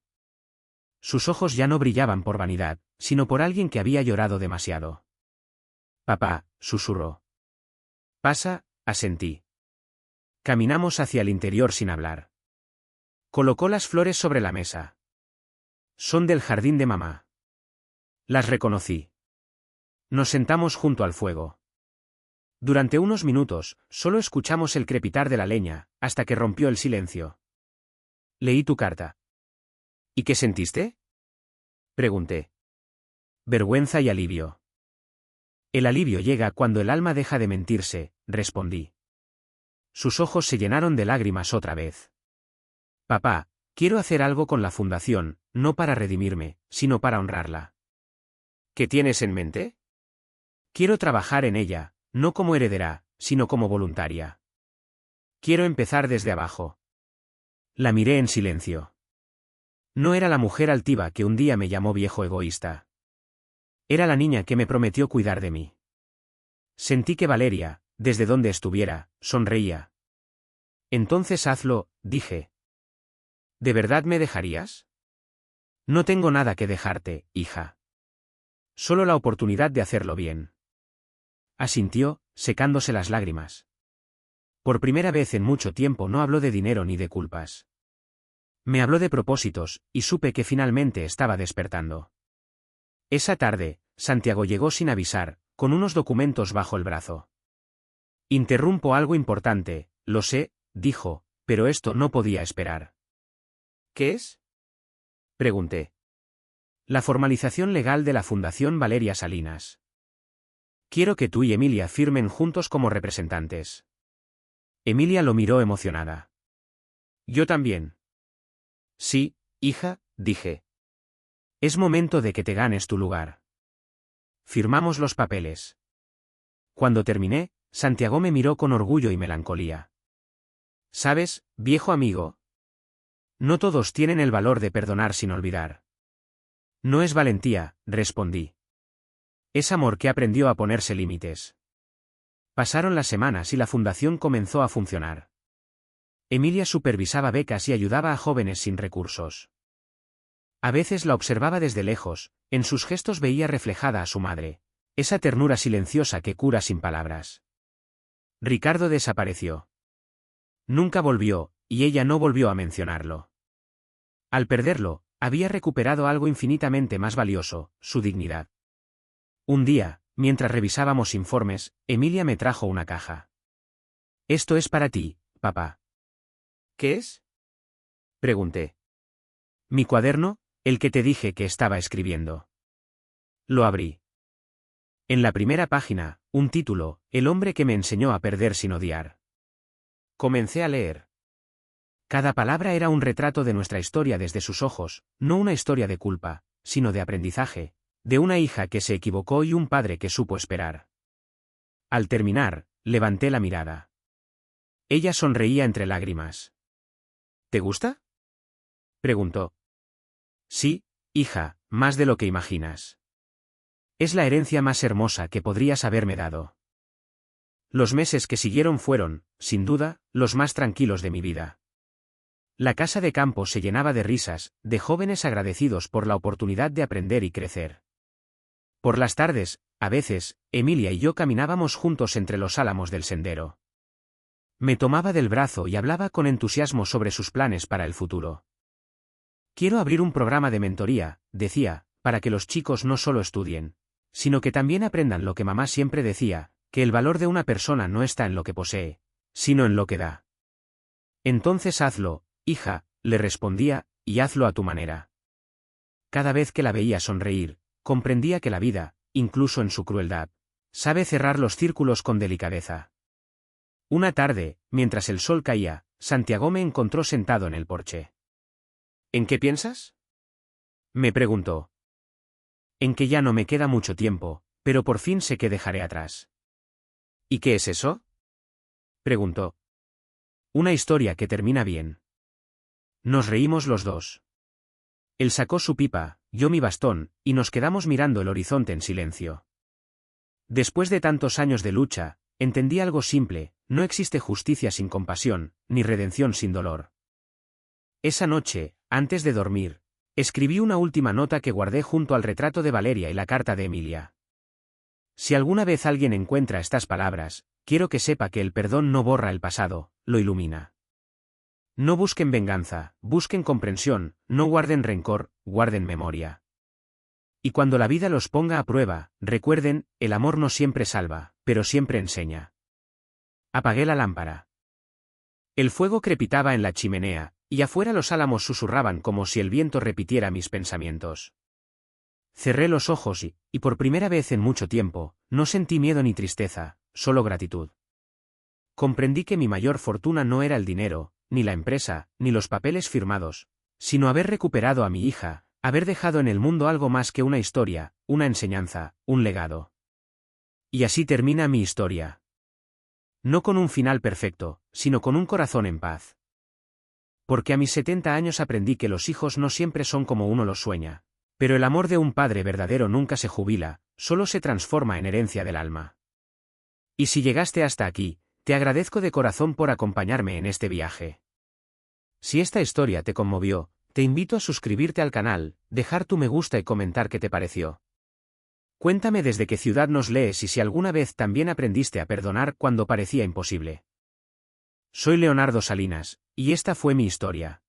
Speaker 1: Sus ojos ya no brillaban por vanidad, sino por alguien que había llorado demasiado. Papá, susurró. Pasa, asentí. Caminamos hacia el interior sin hablar. Colocó las flores sobre la mesa. Son del jardín de mamá. Las reconocí. Nos sentamos junto al fuego. Durante unos minutos, solo escuchamos el crepitar de la leña, hasta que rompió el silencio. Leí tu carta. ¿Y qué sentiste?, pregunté. Vergüenza y alivio. El alivio llega cuando el alma deja de mentirse, respondí. Sus ojos se llenaron de lágrimas otra vez. Papá, quiero hacer algo con la fundación, no para redimirme, sino para honrarla. ¿Qué tienes en mente? Quiero trabajar en ella, no como heredera, sino como voluntaria. Quiero empezar desde abajo. La miré en silencio. No era la mujer altiva que un día me llamó viejo egoísta. Era la niña que me prometió cuidar de mí. Sentí que Valeria, desde donde estuviera, sonreía. Entonces hazlo, dije. ¿De verdad me dejarías? No tengo nada que dejarte, hija. Solo la oportunidad de hacerlo bien. Asintió, secándose las lágrimas. Por primera vez en mucho tiempo no habló de dinero ni de culpas. Me habló de propósitos, y supe que finalmente estaba despertando. Esa tarde, Santiago llegó sin avisar, con unos documentos bajo el brazo. Interrumpo algo importante, lo sé, dijo, pero esto no podía esperar. ¿Qué es?, pregunté. La formalización legal de la Fundación Valeria Salinas. Quiero que tú y Emilia firmen juntos como representantes. Emilia lo miró emocionada. Yo también. Sí, hija, dije. Es momento de que te ganes tu lugar. Firmamos los papeles. Cuando terminé, Santiago me miró con orgullo y melancolía. ¿Sabes, viejo amigo? No todos tienen el valor de perdonar sin olvidar. No es valentía, respondí. Es amor que aprendió a ponerse límites. Pasaron las semanas y la fundación comenzó a funcionar. Emilia supervisaba becas y ayudaba a jóvenes sin recursos. A veces la observaba desde lejos, en sus gestos veía reflejada a su madre, esa ternura silenciosa que cura sin palabras. Ricardo desapareció. Nunca volvió, y ella no volvió a mencionarlo. Al perderlo, había recuperado algo infinitamente más valioso, su dignidad. Un día, mientras revisábamos informes, Emilia me trajo una caja. Esto es para ti, papá. ¿Qué es?, pregunté. Mi cuaderno, el que te dije que estaba escribiendo. Lo abrí. En la primera página, un título, El hombre que me enseñó a perder sin odiar. Comencé a leer. Cada palabra era un retrato de nuestra historia desde sus ojos, no una historia de culpa, sino de aprendizaje, De una hija que se equivocó y un padre que supo esperar. Al terminar, levanté la mirada. Ella sonreía entre lágrimas. ¿Te gusta?, preguntó. Sí, hija, más de lo que imaginas. Es la herencia más hermosa que podrías haberme dado. Los meses que siguieron fueron, sin duda, los más tranquilos de mi vida. La casa de campo se llenaba de risas, de jóvenes agradecidos por la oportunidad de aprender y crecer. Por las tardes, a veces, Emilia y yo caminábamos juntos entre los álamos del sendero. Me tomaba del brazo y hablaba con entusiasmo sobre sus planes para el futuro. Quiero abrir un programa de mentoría, decía, para que los chicos no solo estudien, sino que también aprendan lo que mamá siempre decía, que el valor de una persona no está en lo que posee, sino en lo que da. Entonces hazlo, hija, le respondía, y hazlo a tu manera. Cada vez que la veía sonreír, comprendía que la vida, incluso en su crueldad, sabe cerrar los círculos con delicadeza. Una tarde, mientras el sol caía, Santiago me encontró sentado en el porche. ¿En qué piensas?, me preguntó. En que ya no me queda mucho tiempo, pero por fin sé que dejaré atrás. ¿Y qué es eso?, preguntó. Una historia que termina bien. Nos reímos los dos. Él sacó su pipa, yo mi bastón, y nos quedamos mirando el horizonte en silencio. Después de tantos años de lucha, entendí algo simple: no existe justicia sin compasión, ni redención sin dolor. Esa noche, antes de dormir, escribí una última nota que guardé junto al retrato de Valeria y la carta de Emilia. Si alguna vez alguien encuentra estas palabras, quiero que sepa que el perdón no borra el pasado, lo ilumina. No busquen venganza, busquen comprensión, no guarden rencor, guarden memoria. Y cuando la vida los ponga a prueba, recuerden, el amor no siempre salva, pero siempre enseña. Apagué la lámpara. El fuego crepitaba en la chimenea, y afuera los álamos susurraban como si el viento repitiera mis pensamientos. Cerré los ojos y por primera vez en mucho tiempo, no sentí miedo ni tristeza, solo gratitud. Comprendí que mi mayor fortuna no era el dinero, ni la empresa, ni los papeles firmados, sino haber recuperado a mi hija, haber dejado en el mundo algo más que una historia, una enseñanza, un legado. Y así termina mi historia. No con un final perfecto, sino con un corazón en paz. Porque a mis 70 años aprendí que los hijos no siempre son como uno los sueña, pero el amor de un padre verdadero nunca se jubila, solo se transforma en herencia del alma. Y si llegaste hasta aquí, te agradezco de corazón por acompañarme en este viaje. Si esta historia te conmovió, te invito a suscribirte al canal, dejar tu me gusta y comentar qué te pareció. Cuéntame desde qué ciudad nos lees y si alguna vez también aprendiste a perdonar cuando parecía imposible. Soy Leonardo Salinas, y esta fue mi historia.